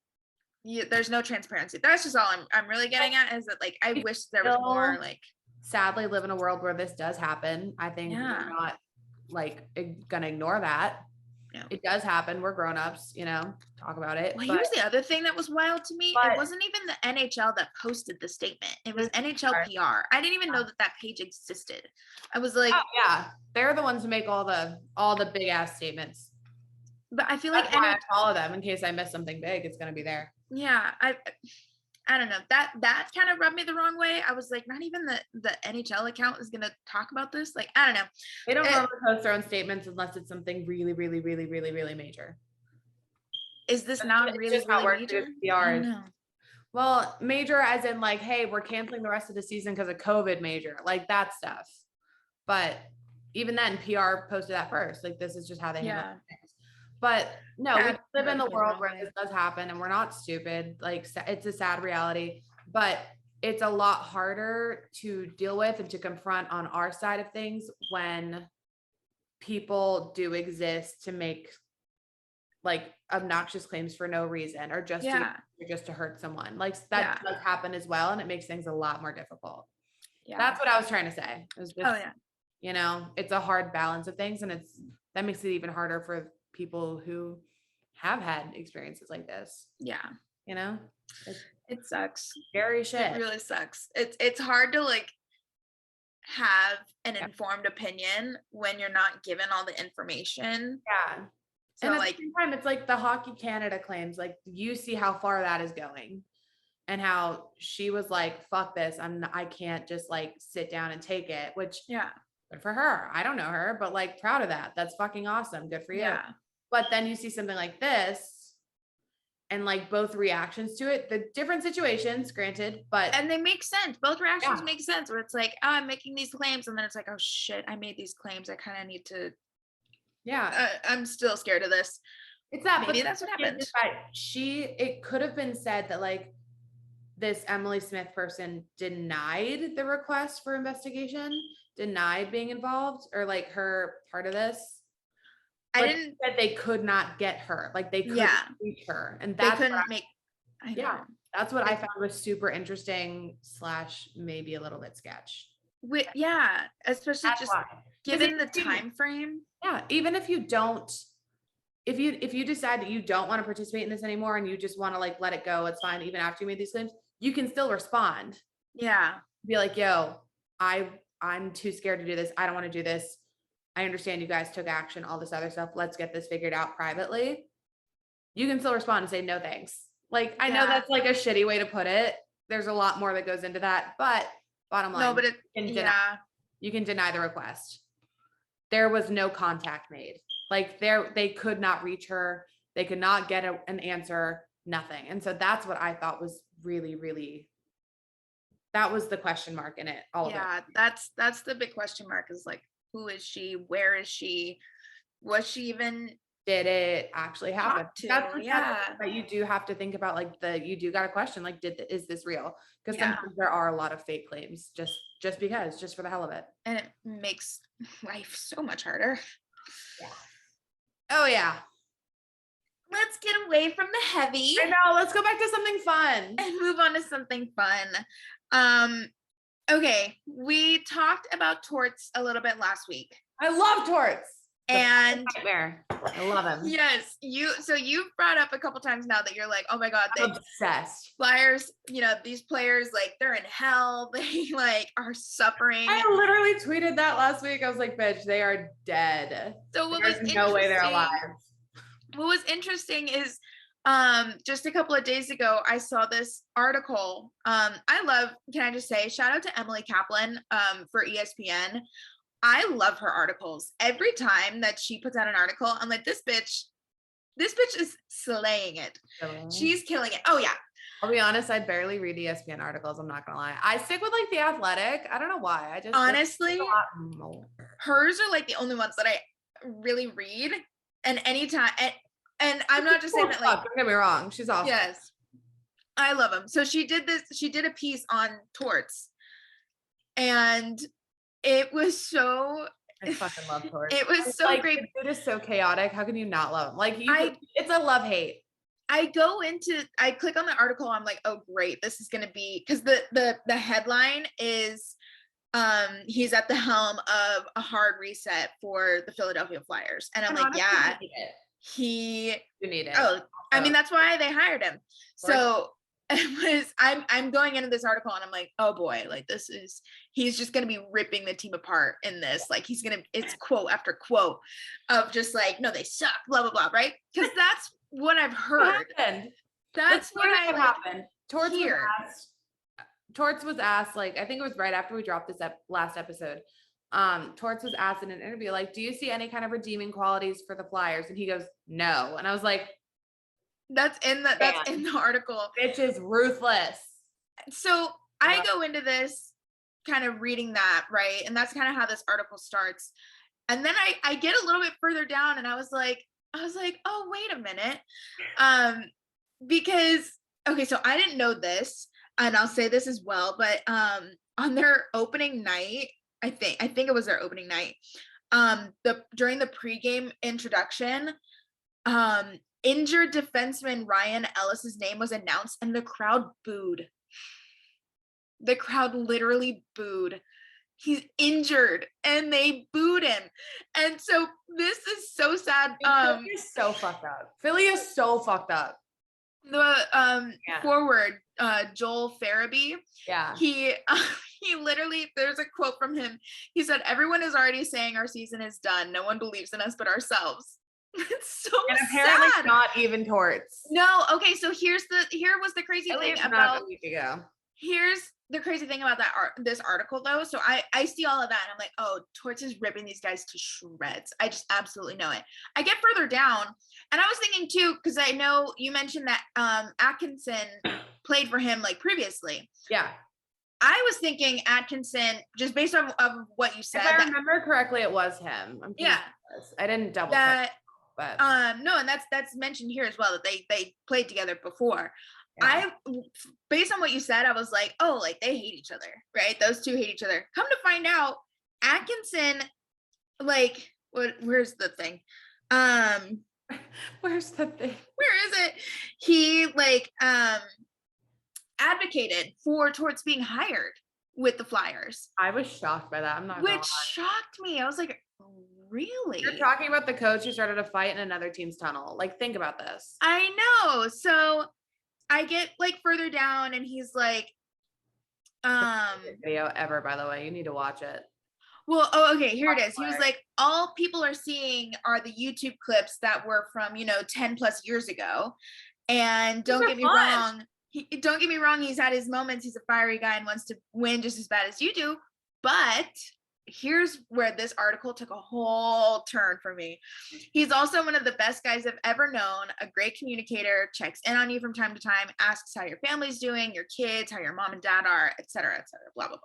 there's no transparency. That's just all I'm really getting at, is that like I wish there was more. Like, sadly live in a world where this does happen. I think we're not like gonna ignore that. It does happen. We're grown-ups, you know, talk about it. Well, here's the other thing that was wild to me. It wasn't even the NHL that posted the statement. It was NHL PR. I didn't even know that page existed. I was like, oh yeah, they're the ones who make all the big ass statements. But I feel like I follow them in case I miss something big. It's gonna be there. Yeah, I don't know, that kind of rubbed me the wrong way. I was like, not even the NHL account is gonna talk about this. Like, I don't know. They don't normally post their own statements unless it's something really, really, really, really, really major. Is this not really, really major? I don't know. Well, major as in like, hey, we're canceling the rest of the season because of COVID, major, like that stuff. But even then, PR posted that first. Like, this is just how they handle things. But no, we live in the world where this does happen, and we're not stupid. Like, it's a sad reality, but it's a lot harder to deal with and to confront on our side of things when people do exist to make like obnoxious claims for no reason, or just to hurt someone. Like that does happen as well, and it makes things a lot more difficult. Yeah, that's what I was trying to say. It was just, you know, it's a hard balance of things, and that makes it even harder for people who have had experiences like this. Yeah, you know, it sucks. Scary shit. It really sucks. It's hard to like have an informed opinion when you're not given all the information. Yeah. So and at the same time, it's like the Hockey Canada claims, like you see how far that is going, and how she was like, fuck this. I can't just like sit down and take it, which good for her. I don't know her, but like proud of that. That's fucking awesome. Good for you. Yeah. But then you see something like this, and like both reactions to it, the different situations, granted, and they make sense. Both reactions make sense, where it's like, oh, I'm making these claims, and then it's like, oh shit, I made these claims. I kind of need to. Yeah, I'm still scared of this. It's that. Maybe that's what happened. It could have been said that like this Emily Smith person denied the request for investigation, denied being involved, or like her part of this. I didn't. That they could not get her, like they couldn't reach her, and that's they couldn't make. That's what I found was super interesting / maybe a little bit sketch. Especially that's just given the time frame. Yeah, even if you don't, if you decide that you don't want to participate in this anymore and you just want to like let it go, it's fine. Even after you made these claims, you can still respond. Yeah, be like, yo, I'm too scared to do this. I don't want to do this. I understand you guys took action, all this other stuff. Let's get this figured out privately. you can still respond and say no thanks. Like, I know that's like a shitty way to put it. There's a lot more that goes into that, but bottom line, no, but you can deny the request. There was no contact made. Like they could not reach her. They could not get an answer, nothing. And so that's what I thought was really, really, that was the question mark in it. That's the big question mark, is like, who is she? Where is she? Was she even, did it actually happen? That's but you do have to think about, like, you do got to question, like, is this real? Because sometimes there are a lot of fake claims just for the hell of it. And it makes life so much harder. Yeah. Oh yeah. Let's get away from the heavy. I know. Let's go back to something fun and move on to something fun. Okay, we talked about torts a little bit last week. I love torts. And nightmare. I love him. Yes, you've brought up a couple times now that you're like, oh my God, I'm obsessed. Flyers, these players, like, they're in hell. They like are suffering. I literally tweeted that last week. I was like, bitch, they are dead. So there's no way they're alive. What was interesting is just a couple of days ago, I saw this article. Can I just say, shout out to Emily Kaplan for ESPN. I love her articles. Every time that she puts out an article, I'm like, this bitch is slaying it. She's killing it. Oh yeah. I'll be honest, I barely read ESPN articles. I'm not gonna lie. I stick with like The Athletic. I don't know why. I just honestly, hers are like the only ones that I really read. And anytime, and I'm not just saying that, like, don't get me wrong, she's awesome. Yes, I love them. So she did a piece on torts, and it was so, I fucking love torts. It was so great. It is so chaotic. How can you not love them? Like, it's a love hate. I click on the article. I'm like, oh great, this is gonna be, because the headline is he's at the helm of a hard reset for the Philadelphia Flyers. And I'm like, yeah, you need it. Oh, I mean, that's why they hired him. So I'm going into this article and I'm like, oh boy, like he's just going to be ripping the team apart in this. Like it's quote after quote of just like, no, they suck, blah, blah, blah. Right. Cause that's what I've heard. That's what happened. Torts was asked, like, I think it was right after we dropped this last episode. Torts was asked in an interview, like, do you see any kind of redeeming qualities for the Flyers? And he goes, no. And I was like, that's in the article. Bitch is ruthless. So I go into this kind of reading that, right? And that's kind of how this article starts. And then I get a little bit further down and I was like, oh, wait a minute. Because, okay, so I didn't know this, and I'll say this as well, but on their opening night, I think it was their opening night, during the pregame introduction, injured defenseman Ryan Ellis's name was announced and the crowd booed. The crowd literally booed. He's injured and they booed him. And so this is so sad. Philly is so fucked up. Philly is so fucked up. The forward, Joel Farabee. Yeah. He literally, there's a quote from him. He said, everyone is already saying our season is done. No one believes in us but ourselves. It's so and apparently sad. Not even torts. No, okay, so here was the crazy thing about a week ago. Here's the crazy thing about this article though. So I see all of that and I'm like, oh, torts is ripping these guys to shreds. I just absolutely know it. I get further down and I was thinking too, because I know you mentioned that Atkinson played for him like previously. Yeah. I was thinking Atkinson, just based on of what you said. If I remember correctly, it was him. I didn't double check. But no, and that's mentioned here as well, that they played together before. Yeah. Based on what you said, I was like, oh, like they hate each other, right? Those two hate each other. Come to find out, Atkinson, like, where's the thing? Where's the thing? Where is it? He like advocated for torts being hired with the Flyers. I was shocked by that. I'm not. Which shocked me. I was like, really? You're talking about the coach who started a fight in another team's tunnel. Like, think about this. I know. So I get like further down and he's like, video ever, by the way, you need to watch it. Well, okay, here it is. He was like, all people are seeing are the YouTube clips that were from, 10 plus years ago. And don't get me wrong, he's had his moments. He's a fiery guy and wants to win just as bad as you do. But here's where this article took a whole turn for me. He's also one of the best guys I've ever known, a great communicator, checks in on you from time to time, asks how your family's doing, your kids, how your mom and dad are, et cetera, blah, blah, blah.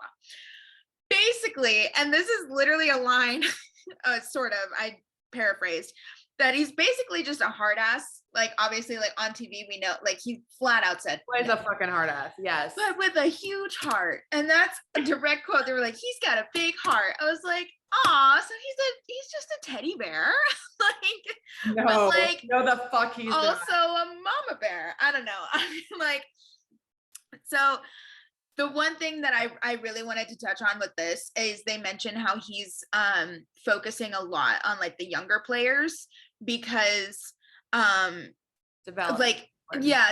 Basically, and this is literally a line, sort of, I paraphrased, that he's basically just a hard ass. Like, obviously, like on TV, we know, like he flat out said, he's a fucking hard ass. Yes. But with a huge heart. And that's a direct quote. They were like, he's got a big heart. I was like, aw, so he's just a teddy bear. Like, no, but like, no, the fuck he's also not. a mama bear. I don't know. I mean, like, so the one thing that I really wanted to touch on with this is they mentioned how he's focusing a lot on like the younger players because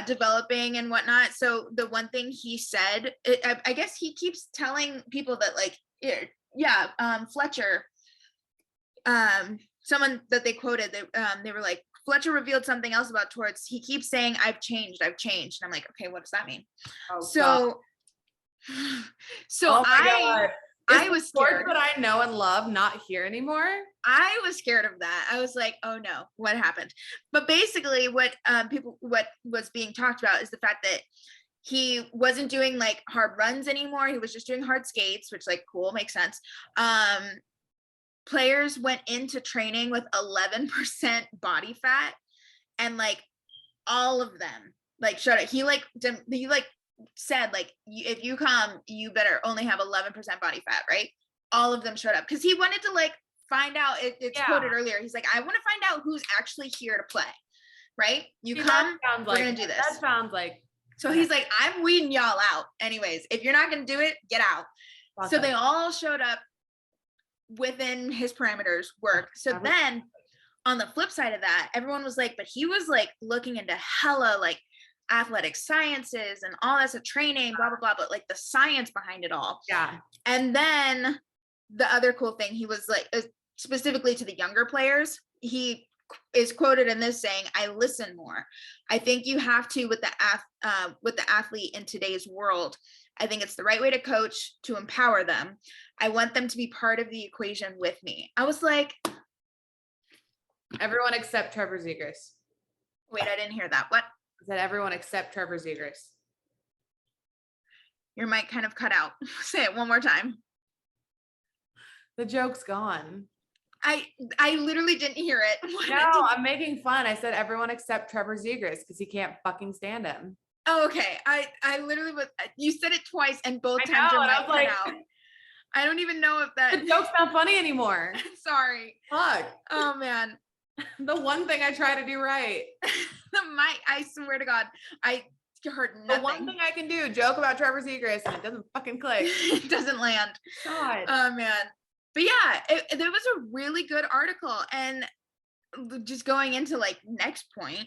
developing and whatnot. So the one thing he said, I guess he keeps telling people that like, Fletcher, someone that they quoted, they were like, Fletcher revealed something else about Torts. He keeps saying, I've changed. And I'm like, okay, what does that mean? Oh, I was scared. That I know and love not here anymore. I was scared of that. I was like, oh no, what happened? But basically what was being talked about is the fact that he wasn't doing like hard runs anymore. He was just doing hard skates, which like cool, makes sense. Players went into training with 11% body fat, and like all of them like shut it. He said like, if you come, you better only have 11% body fat, right? All of them showed up because he wanted to like find out. It's quoted earlier. He's like, I want to find out who's actually here to play, right? We're gonna do this. That sounds like. So he's like, I'm weeding y'all out. Anyways, if you're not gonna do it, get out. Awesome. So they all showed up within his parameters work. So then on the flip side of that, everyone was like, but he was like looking into hella like athletic sciences and all that's a training, blah, blah, blah, but like the science behind it all. Yeah. And then the other cool thing, he was like, specifically to the younger players, he is quoted in this saying, I listen more. I think you have to with the athlete in today's world. I think it's the right way to coach, to empower them. I want them to be part of the equation with me. I was like, everyone except Trevor Zegras. Wait, I didn't hear that. What? That everyone except Trevor Zegras. Your mic kind of cut out. Say it one more time. The joke's gone. I literally didn't hear it. No, I'm making fun. I said everyone except Trevor Zegras because he can't fucking stand him. Oh, okay. I literally was. You said it twice, and both times your mic cut out. I don't even know if that. The joke's not funny anymore. Sorry. Fuck. Oh man. The one thing I try to do right. The mic, I swear to God, I heard nothing. The one thing I can do, joke about Trevor Zegras, and it doesn't fucking click. It doesn't land. God. Oh man. But yeah, there was a really good article, and just going into like next point,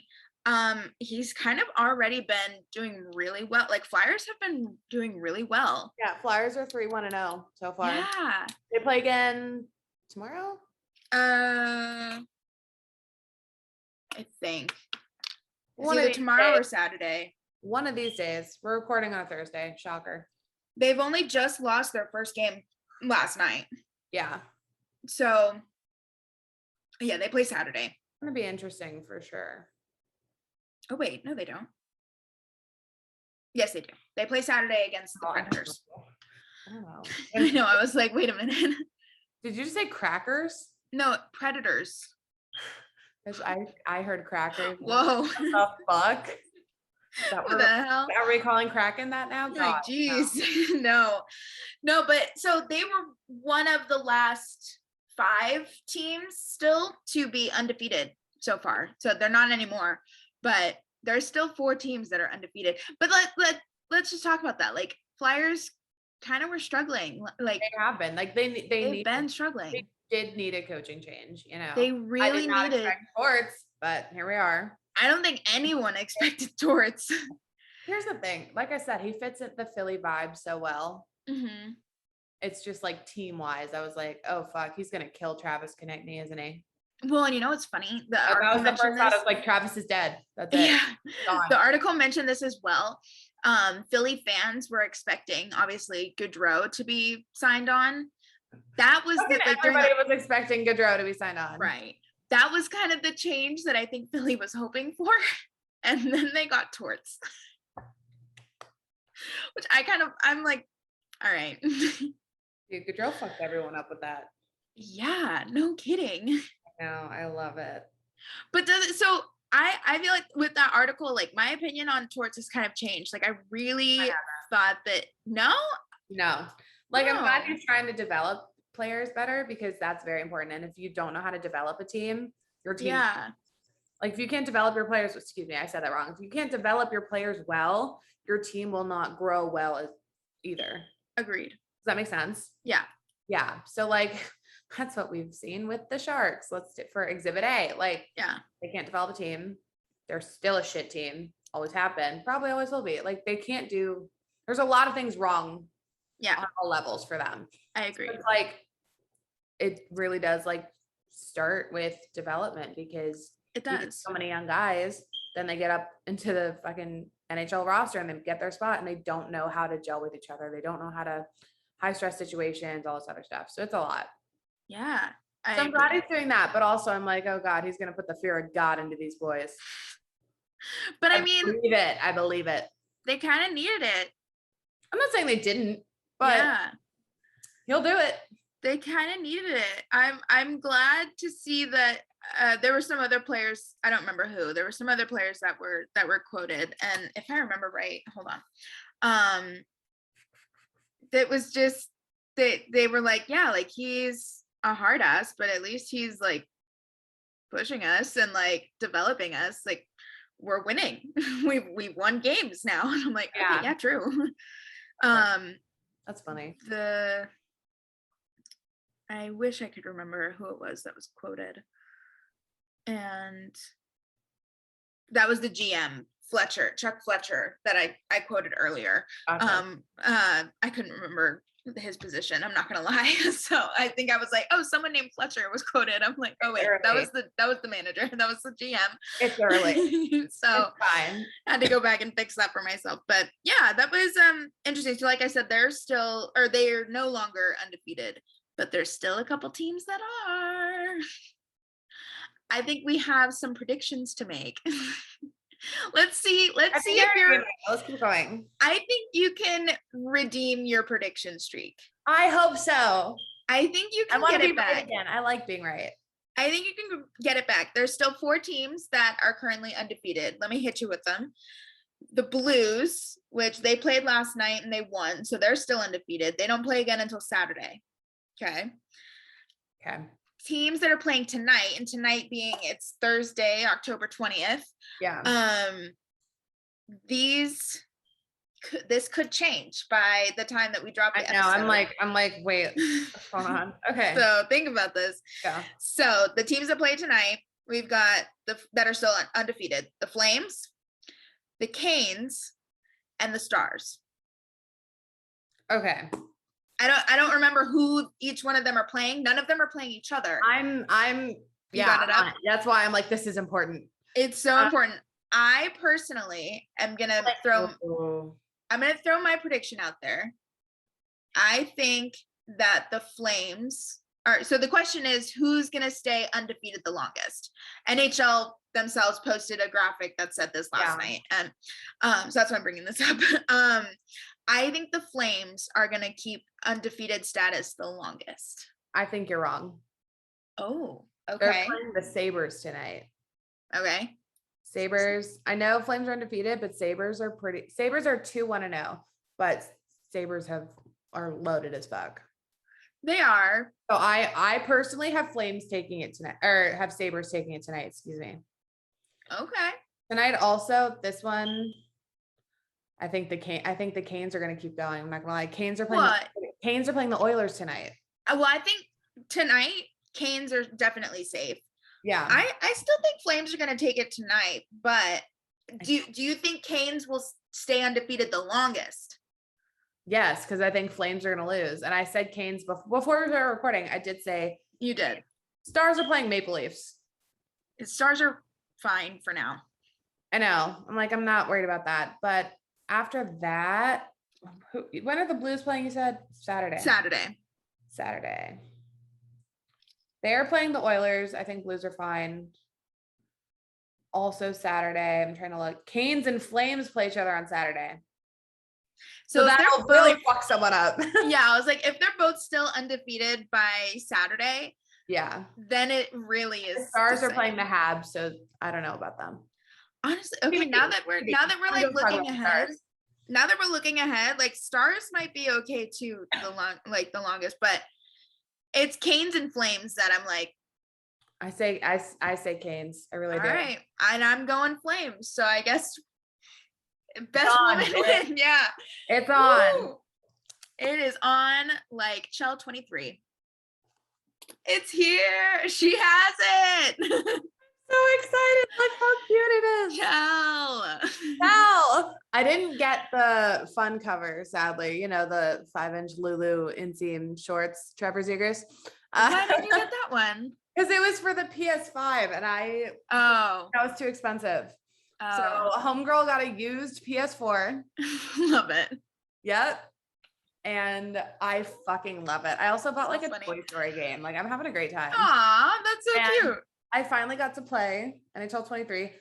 he's kind of already been doing really well. Like Flyers have been doing really well. Yeah, Flyers are 3-1-0 so far. Yeah. They play again tomorrow? I think it's either tomorrow or Saturday. One of these days. We're recording on a Thursday. Shocker. They've only just lost their first game last night. Yeah. So yeah, they play Saturday. It's gonna be interesting for sure. Oh wait, no, they don't. Yes, they do. They play Saturday against the Predators. I don't know. I know. I was like, wait a minute. Did you just say crackers? No, Predators. I heard crackers. Whoa. What the fuck? What the hell? Are we calling Kraken that now? Like, geez. No, but so they were one of the last 5 teams still to be undefeated so far. So they're not anymore, but there's still 4 teams that are undefeated. But let's just talk about that. Like Flyers kind of were struggling. Like they have been. Like they've been struggling. They did need a coaching change, you know. They really needed Torts, but here we are. I don't think anyone expected Torts. Here's the thing. Like I said, he fits the Philly vibe so well. Mm-hmm. it's just like team wise. I was like, oh fuck, he's gonna kill Travis Konechny, isn't he? Well, and you know what's funny? The That article was the first mentioned thought. I this. was like, Travis is dead. That's it. Yeah, Gone. the article mentioned this as well. Philly fans were expecting, obviously, Gaudreau to be signed on. That was Everybody was expecting Gaudreau to be signed on. Right. That was kind of the change that I think Philly was hoping for. And then they got Torts. Which I'm like, all right. Dude, Gaudreau fucked everyone up with that. Yeah, no kidding. I know, I love it. But I feel like with that article, like my opinion on Torts has kind of changed. Like I really thought that no. Like I'm glad you're trying to develop players better because that's very important. And if you don't know how to develop a team, your team, like if you can't develop your players, excuse me, I said that wrong. If you can't develop your players well, your team will not grow well either. Agreed. Does that make sense? Yeah. Yeah. So like that's what we've seen with the Sharks. Let's do for Exhibit A. Like, they can't develop a team. They're still a shit team. Always have been. Probably always will be. Like, they can't do. There's a lot of things wrong. Yeah. On all levels for them. I agree. So it's like, it really does like start with development because it does. So many young guys, then they get up into the fucking NHL roster and they get their spot and they don't know how to gel with each other. They don't know how to high stress situations, all this other stuff. So it's a lot. Yeah. So I'm glad he's doing that, but also I'm like, oh God, he's gonna put the fear of God into these boys. But I believe it. They kind of needed it. I'm not saying they didn't, but he'll do it. They kind of needed it. I'm glad to see that there were some other players. I don't remember who. There were some other players that were quoted, and if I remember right, hold on. That was just they were like, yeah, like he's a hard ass, but at least he's like pushing us and like developing us. Like we're winning. we've won games now. And I'm like, okay, yeah, true. That's funny. I wish I could remember who it was that was quoted. And that was the GM, Chuck Fletcher, that I quoted earlier. Okay. I couldn't remember his position. I'm not gonna lie. So I think I was like, oh, someone named Fletcher was quoted. I'm like, oh wait, that was the manager. That was the GM. It's early. So it's fine. I had to go back and fix that for myself. But yeah, that was interesting. So like I said, they're no longer undefeated, but there's still a couple teams that are. I think we have some predictions to make. Let's see if you're. Let's keep going. I think you can redeem your prediction streak. I hope so. I think you can get it back right again. I like being right. I think you can get it back. There's still 4 teams that are currently undefeated. Let me hit you with them. The Blues, which they played last night and they won, so they're still undefeated. They don't play again until Saturday. Okay. Teams that are playing tonight, and tonight being it's Thursday, October 20th. Yeah. This could change by the time that we drop the episode. I'm like, wait, hold on. Okay. So think about this. Yeah. So the teams that play tonight, we've got that are still undefeated: the Flames, the Canes, and the Stars. Okay. I don't remember who each one of them are playing. None of them are playing each other. You got it up? That's why I'm like, this is important. It's so important. I personally am gonna throw my prediction out there. I think that the Flames are. So the question is, who's gonna stay undefeated the longest? NHL themselves posted a graphic that said this last night, and so that's why I'm bringing this up. I think the Flames are going to keep undefeated status the longest. I think you're wrong. Oh, okay. They're playing the Sabres tonight. Okay. Sabres. I know Flames are undefeated, but Sabres are 2-1-0, but Sabres are loaded as fuck. They are. So I personally have Flames taking it tonight, or have Sabres taking it tonight. Excuse me. Okay. Tonight also, this one. I think the Canes are going to keep going. I'm not going to lie. Canes are playing the Oilers tonight. Well, I think tonight Canes are definitely safe. Yeah. I still think Flames are going to take it tonight, but do you think Canes will stay undefeated the longest? Yes, because I think Flames are going to lose. And I said Canes before we were recording. I did say You did. Stars are playing Maple Leafs. Stars are fine for now. I know. I'm like, I'm not worried about that. But after that, when are the Blues playing? You said Saturday. They're playing the Oilers. I think Blues are fine. Also Saturday. I'm trying to look. Canes and Flames play each other on Saturday. So that'll really fuck someone up. Yeah, I was like, if they're both still undefeated by Saturday, yeah, then it really is. The Stars are playing the Habs, so I don't know about them. Honestly, okay. Now that we're like looking ahead, like Stars might be okay too. The longest, but it's Canes and Flames that I'm like. I say Canes. I really do. All right, and I'm going Flames. So I guess best woman win. Yeah, it's on. Woo! It is on. Like Chell 23. It's here. She has it. So excited. Look how cute it is. Chell. I didn't get the fun cover, sadly. You know, the 5-inch Lulu inseam shorts, Trevor Zegras. Why did you get that one? Because it was for the PS5 and that was too expensive. So homegirl got a used PS4. Love it. Yep. And I fucking love it. I also bought like a Toy Story game. Like I'm having a great time. Aw, that's so cute. I finally got to play NHL 23.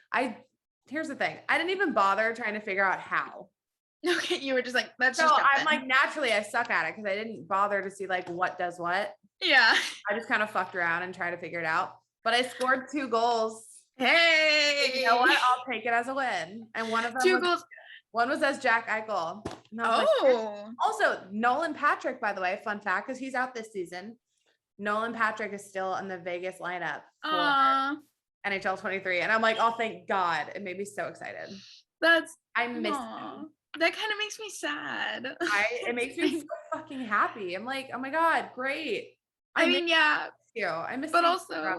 Here's the thing. I didn't even bother trying to figure out how. Okay, you were just like, let's so just jump I'm in. like, naturally I suck at it because I didn't bother to see like what does what. Yeah. I just kind of fucked around and tried to figure it out. But I scored 2 goals. Hey. You know what? I'll take it as a win. And one of them 2 goals. One was as Jack Eichel. Oh. Like, also, Nolan Patrick, by the way, fun fact, because he's out this season. Nolan Patrick is still in the Vegas lineup for NHL 23. And I'm like, oh, thank God. It made me so excited. I miss him. That kind of makes me sad. It makes me so fucking happy. I'm like, oh my God, great. I mean, yeah. You. I miss but also,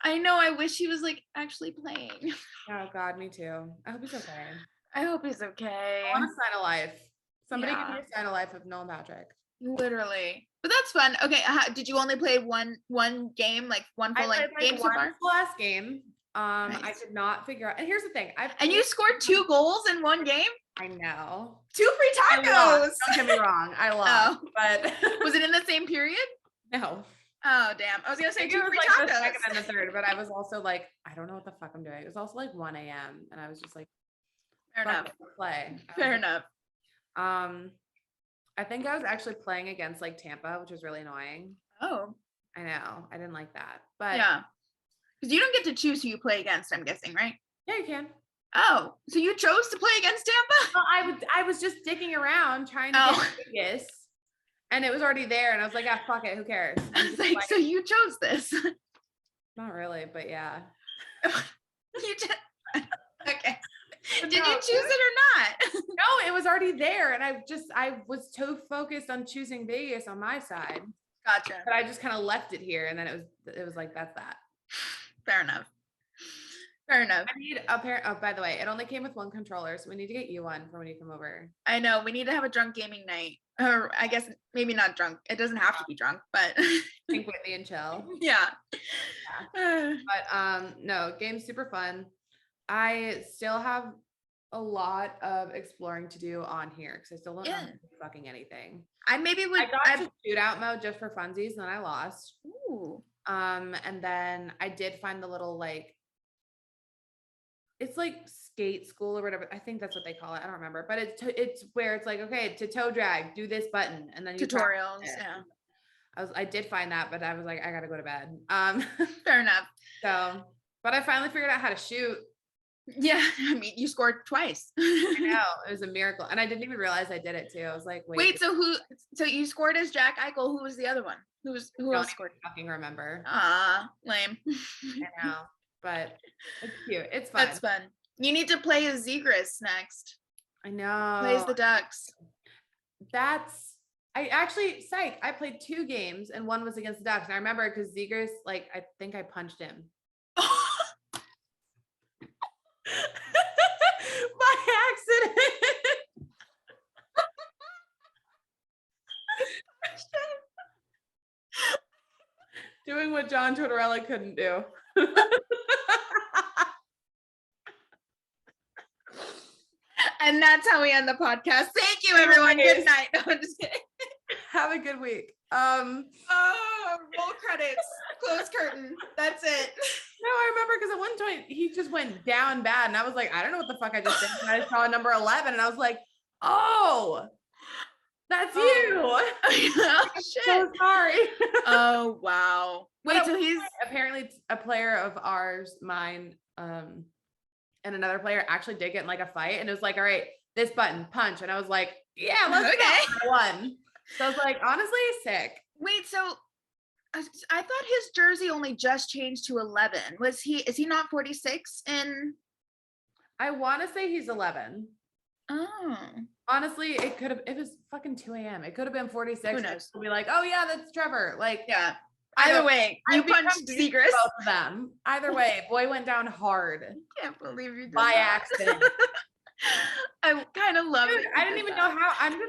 I know I wish he was like actually playing. Oh God, me too. I hope he's okay. I hope he's okay. I want to sign a life. Somebody give me a sign a life of Nolan Patrick. Literally. But that's fun. Okay, did you only play one game, like one full game so far? Last game. Nice. I did not figure out. And here's the thing. And you scored 2 goals in one game? I know. 2 free tacos. Don't get me wrong. I lost. But was it in the same period? No. Oh damn. I was gonna say 2 free tacos. The second and the third, but I was also like, I don't know what the fuck I'm doing. It was also like 1 a.m. and I was just like, fair enough. Play. Fair enough. I think I was actually playing against like Tampa, which was really annoying. Oh. I know. I didn't like that. But yeah. Because you don't get to choose who you play against, I'm guessing, right? Yeah, you can. Oh, so you chose to play against Tampa? Well, I was just digging around trying to get Vegas, and it was already there, and I was like, ah, fuck it, who cares? Like, so you chose this? Not really, but yeah. You just okay. Did you choose it or not? No, it was already there, and I was so focused on choosing Vegas on my side. Gotcha. But I just kind of left it here, and then it was like that's that. Fair enough. Fair enough. I need a pair. Oh, by the way, it only came with 1 controller, so we need to get you one for when you come over. I know. We need to have a drunk gaming night. Or I guess maybe not drunk. It doesn't have to be drunk, but think Whitney and chill. Yeah. But no, game's super fun. I still have a lot of exploring to do on here because I still don't know fucking anything. I got to shootout mode just for funsies, and then I lost. Ooh. And then I did find the little like it's like skate school or whatever. I think that's what they call it. I don't remember, but it's where it's like, okay, to toe drag, do this button, and then you tutorials. Yeah. I did find that, but I was like, I gotta go to bed. Fair enough. So, but I finally figured out how to shoot. Yeah, I mean, you scored twice. I know, it was a miracle, and I didn't even realize I did it too. I was like, wait. So you scored as Jack Eichel. Who was the other one? Who else scored? I fucking remember. Lame. I know, but it's cute. It's fun. That's fun. You need to play as Zegras next. I know. Plays the Ducks. I played 2 games, and one was against the Ducks, and I remember because Zegras, like, I think I punched him. By accident. Doing what John Tortorella couldn't do. And that's how we end the podcast. Thank you, everyone. Good night. No, I'm just kidding. Have a good week. Oh, roll credits. Close curtain. That's it. No, I remember because at one point he just went down bad, and I was like, I don't know what the fuck I just did. And I saw number 11, and I was like, oh, that's you. Oh, shit. So sorry. Oh, wow. Wait, so he's apparently a player of ours, mine, and another player actually did get in like a fight, and it was like, all right, this button, punch, and I was like, yeah, let's go. I won. So I was like, honestly, sick. Wait, so I thought his jersey only just changed to 11. Is he not 46 in? I want to say he's 11. Oh. Honestly, it was fucking 2 a.m. It could have been 46. Who knows? We'll be like, oh yeah, that's Trevor. Like, yeah. Either way, you punched Zegras. Both of them. Either way, boy went down hard. I can't believe you did by that. accident. I kind of love it. I didn't even know how. I'm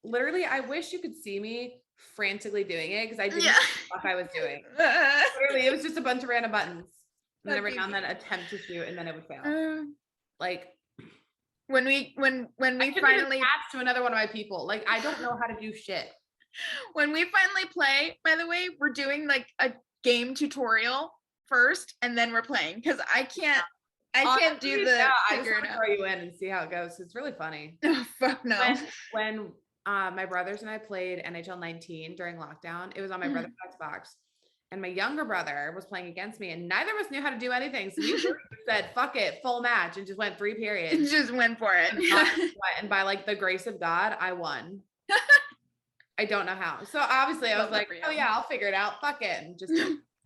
literally, I wish you could see me frantically doing it because I didn't know what I was doing. Literally, it was just a bunch of random buttons. And every now and then attempt to shoot and then it would fail. Like when we finally pass to another one of my people. Like I don't know how to do shit. When we finally play, by the way, we're doing like a game tutorial first and then we're playing because I can't do the I just want to throw you in and see how it goes. It's really funny. Oh, fuck no. When my brothers and I played NHL 19 during lockdown, it was on my brother's Xbox. And my younger brother was playing against me and neither of us knew how to do anything. So we said, fuck it, full match, and just went 3 periods. Just went for it. And by like the grace of God, I won. I don't know how. So obviously I was like, oh yeah, I'll figure it out. Fuck it. And just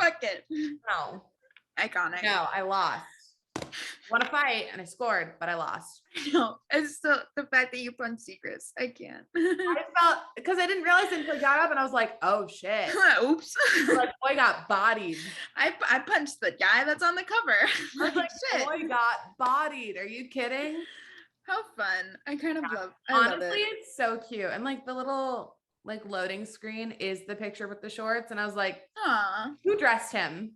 fuck it. No. Iconic. No, I lost. Won a fight and I scored, but I lost. No, it's still the fact that you punched Zegras. I can't. I felt because I didn't realize until I got up and I was like, oh shit. Oops. Like boy got bodied. I punched the guy that's on the cover. I was like, shit. Boy got bodied. Are you kidding? How fun. I kind of love honestly, it's so cute. And like the little like loading screen is the picture with the shorts. And I was like, aw, who dressed him?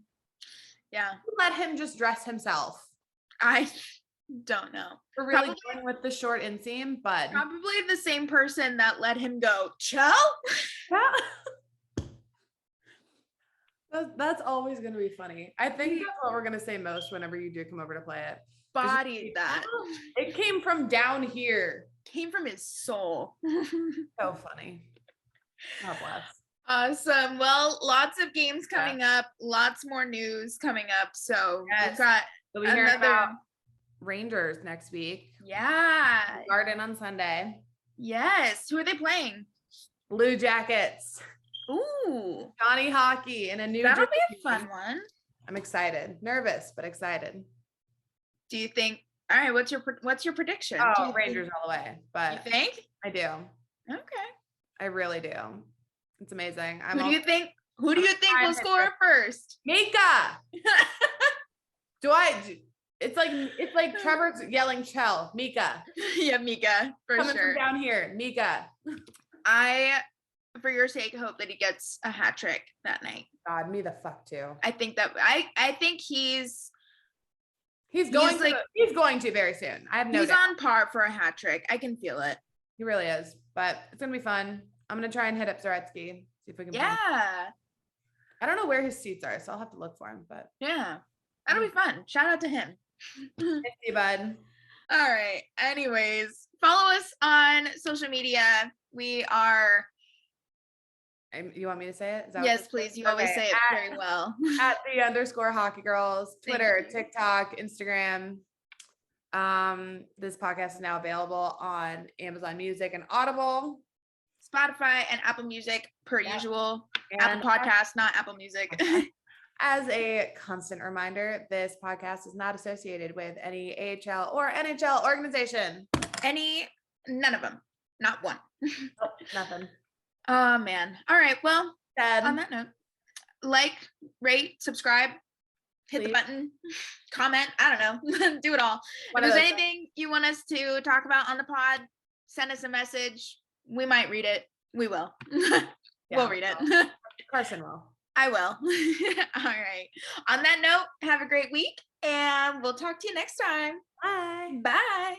Yeah. Who let him just dress himself? I don't know. We're really going with the short inseam, but probably the same person that let him go, Chell? That's always going to be funny. I think that's what we're going to say most whenever you do come over to play it. Bodied that. It came from down here. Came from his soul. So funny. God bless. Awesome. Well, lots of games coming up, lots more news coming up. So we've got another Rangers next week. Yeah. Garden on Sunday. Yes. Who are they playing? Blue Jackets. Ooh. Johnny Hockey in a new That'll be a fun one. I'm excited. Nervous, but excited. Do you think, all right, what's your prediction? Oh, Rangers all the way. But you think? I do. Okay. I really do. It's amazing. Who do you think will score first? Mika. It's like Trevor's yelling Chell. Mika. Yeah, Mika, Coming from down here. Mika. I, for your sake, hope that he gets a hat trick that night. God, me the fuck too. I think he's going to very soon. I have no doubt. He's on par for a hat trick. I can feel it. He really is. But it's gonna be fun. I'm gonna try and hit up Zaretsky. See if we can. Yeah. I don't know where his seats are, so I'll have to look for him. But yeah, that'll be fun. Shout out to him. Thank you, bud. All right. Anyways, follow us on social media. We are. You want me to say it? Yes, please. You always say it very well. At @the_Hockey Girls, Twitter, TikTok, Instagram. This podcast is now available on Amazon Music and Audible, Spotify, and Apple Music per usual. And Apple Podcasts, not Apple Music. As a constant reminder, this podcast is not associated with any AHL or NHL organization. None of them. Not one. Nope, nothing. Oh, man. All right. Well, on that note, like, rate, subscribe, hit the button, comment. I don't know. Do it all. If there's anything you want us to talk about on the pod, send us a message. We might read it. We will. We'll read it. Karsyn will. I will. All right. On that note, have a great week and we'll talk to you next time. Bye. Bye.